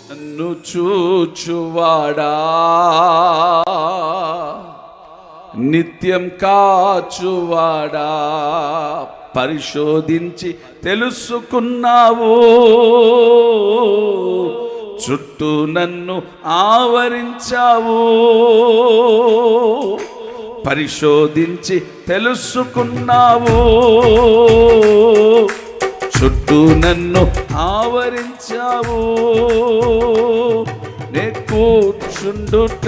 నన్ను చూచువాడా, నిత్యం కాచువాడా, పరిశోధించి తెలుసుకున్నావు, చుట్టూ నన్ను ఆవరించావు, పరిశోధించి తెలుసుకున్నావు, చుట్టూ నన్ను ఆవరించావు. నే కూర్చుండుట,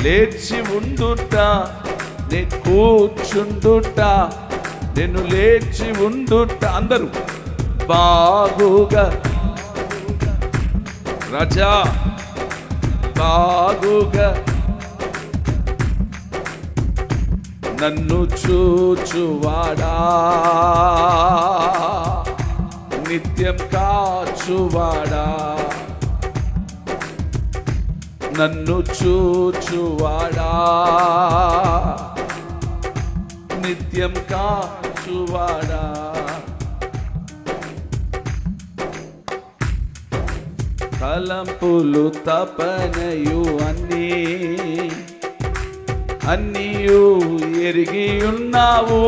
లేచి ఉండుట, నే కూర్చుండుట, నేను లేచి ఉండుట. అందరూ బాగుగా రాజా, బాగుగా నన్ను చూచువాడా, నిత్యం కాచువాడా, నన్ను చూచువాడా, నిత్యం కాచువాడా. తలంపులు తపనయు అన్నీయు ఎరిగి ఉన్నావు,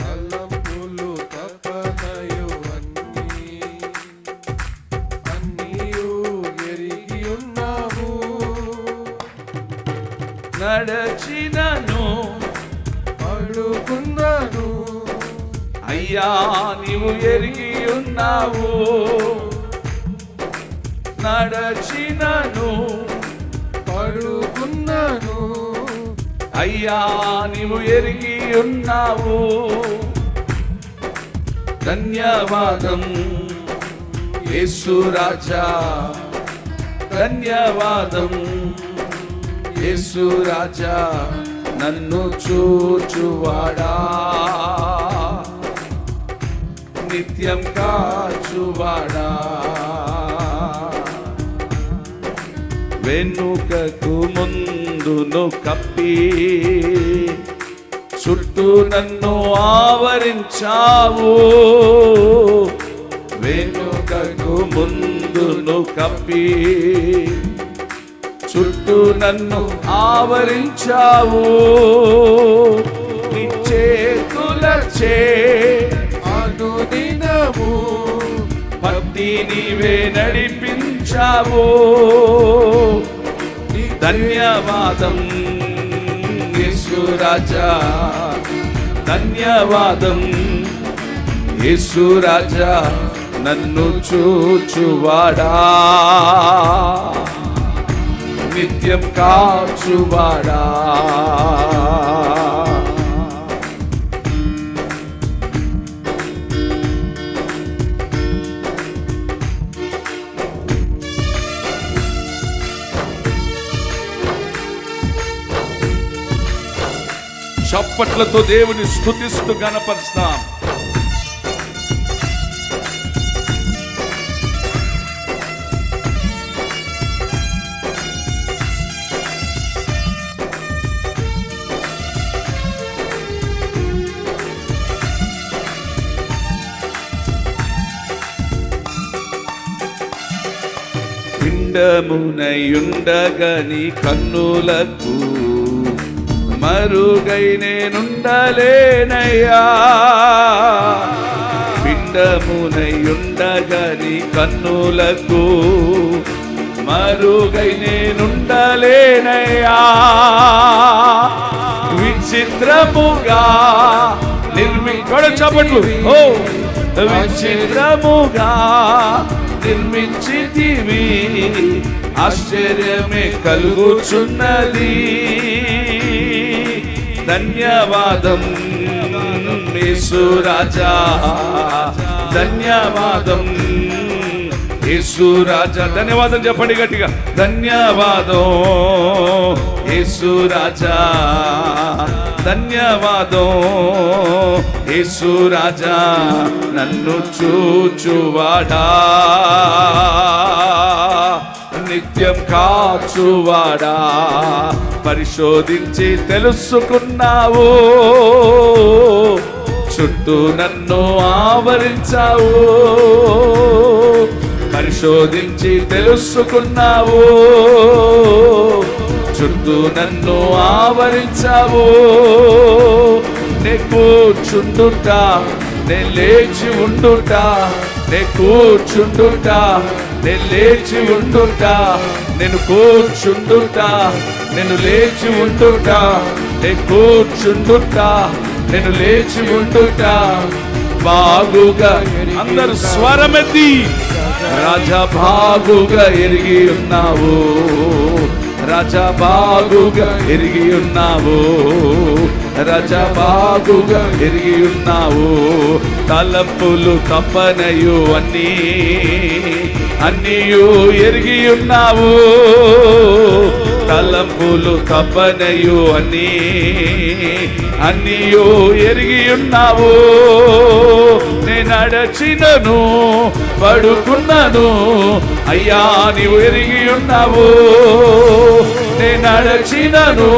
తలంపులు తపనయు అన్నీయు ఎరిగి ఉన్నావు. నడచినను అడుగున్నాను అయ్యా నీవు ఎరిగి ఉన్నావు, నడచినను అడుగున్నాను అయ్యా నీవు ఎరిగి ఉన్నావు. ధన్యవాదం యేసు రాజా, ధన్యవాదం యేసు రాజా, నన్ను చూచువాడా, నిత్యం కాచువాడా వెనుకకు ముందును కప్పి చుట్టూ నన్ను ఆవరించావు వెనుకకు ముందును కప్పి చుట్టూ నన్ను ఆవరించావు నీ చేతులచే అనుదినము భక్తి నీవే నడిపించావు ధన్యవాదం యేసు రాజా ధన్యవాదం యేసు రాజా నన్ను చూచువాడా నిత్యం కాచువాడా చప్పట్లతో దేవుని స్తుతిస్తూ గణపరుస్తాం. పిండమునయుండగని కన్నులకు మరుగై నేనుండలేనయ్యా పిండమునయుండగని కన్నులకు మరుగై నేనుండలేనయ్యా విచిత్రముగా చప్పట్లు ఓ విచిత్రముగా నిర్మించితివి ఆశ్చర్యమే కలుగుచున్నది ధన్యవాదం యేసు రాజా ధన్యవాదం యేసు రాజా ధన్యవాదం చెప్పండి గట్టిగా ధన్యవాదం యేసు రాజా ధన్యవాదం యేసు రాజా నన్ను చూచువాడా నిత్యం కాచువాడా పరిశోధించి తెలుసుకున్నావు చుట్టూ నన్ను ఆవరించావు పరిశోధించి తెలుసుకున్నావు చుట్టూ నన్ను ఆవరించావు నే కూర్చుండుట నే లేచి ఉండుట నే కూర్చుండుట నే లేచి ఉండుట నేను కూర్చుండుట నేను లేచి ఉండుట నే కూర్చుండుట నేను లేచి ఉండుట బాగుగా అందరు స్వరమెత్తి రాజా బాగుగా ఎరిగి ఉన్నావు రాజా బాగుగా ఎరిగి ఉన్నావు రాజా బాగుగా ఎరిగి ఉన్నావు తలంపులు తప్పనయు అన్నీయు ఎరిగి ఉన్నావు తలంపులు తప్పనయు అన్నీయు ఎరిగి ఉన్నావు నేను నడచినను పడుకున్నాను అయ్యా నీవు ఎరిగి ఉన్నావు నేను నడచినను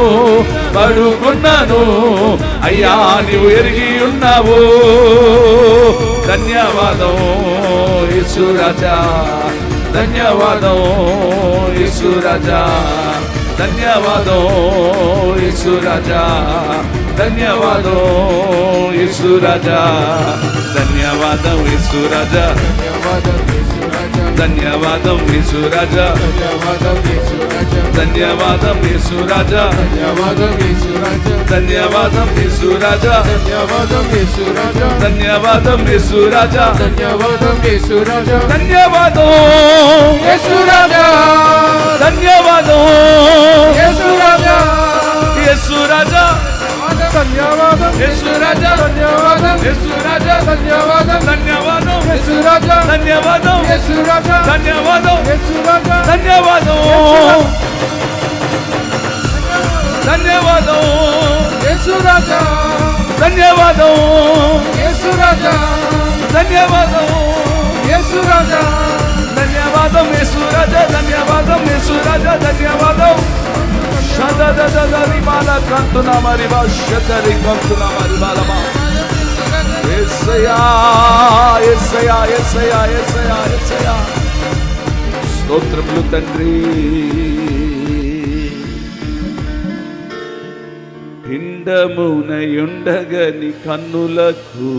పడుకున్నాను అయ్యా నీవు ఎరిగి ఉన్నావు ధన్యవాదం యేసు రాజా ధన్యవాదం యేసు రాజా ధన్యవాదం యేసు రాజా ధన్యవాదం యేసు రాజా ధన్యవాదం యేసు రాజా ధన్యవాదం యేసు రాజా ధన్యవాదం యేసు రాజా ధన్యవాదం యేసు రాజా ధన్యవాదం యేసు రాజా ధన్యవాదం యేసు రాజా ధన్యవాదం యేసు రాజా ధన్యవాదం యేసు రాజా యేసు రాజా ధన్యవాదం యేసు రాజా ధన్యవాదం యేసు రాజా ధన్యవాదం ధన్యవాదం యేసు రాజా ధన్యవాదం యేసు రాజా ధన్యవాదం యేసు రాజా ధన్యవాదం ధన్యవాదం యేసు రాజా ధన్యవాదం యేసు రాజా ధన్యవాదం యేసు రాజా ధన్యవాదం యేసు రాజా ధన్యవాదం యేసు రాజా ధన్యవాదం షదదదదరి మాల కంతున మరి భాషతరి కంతున మరి బాలమా యేసయ్యా యేసయ్యా యేసయ్యా యేసయ్యా యేసయ్యా స్తోత్రములు తండ్రి పిండమునయుండగని కన్నులకు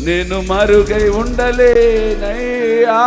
నేను మరుగై ఉండలేనయ్యా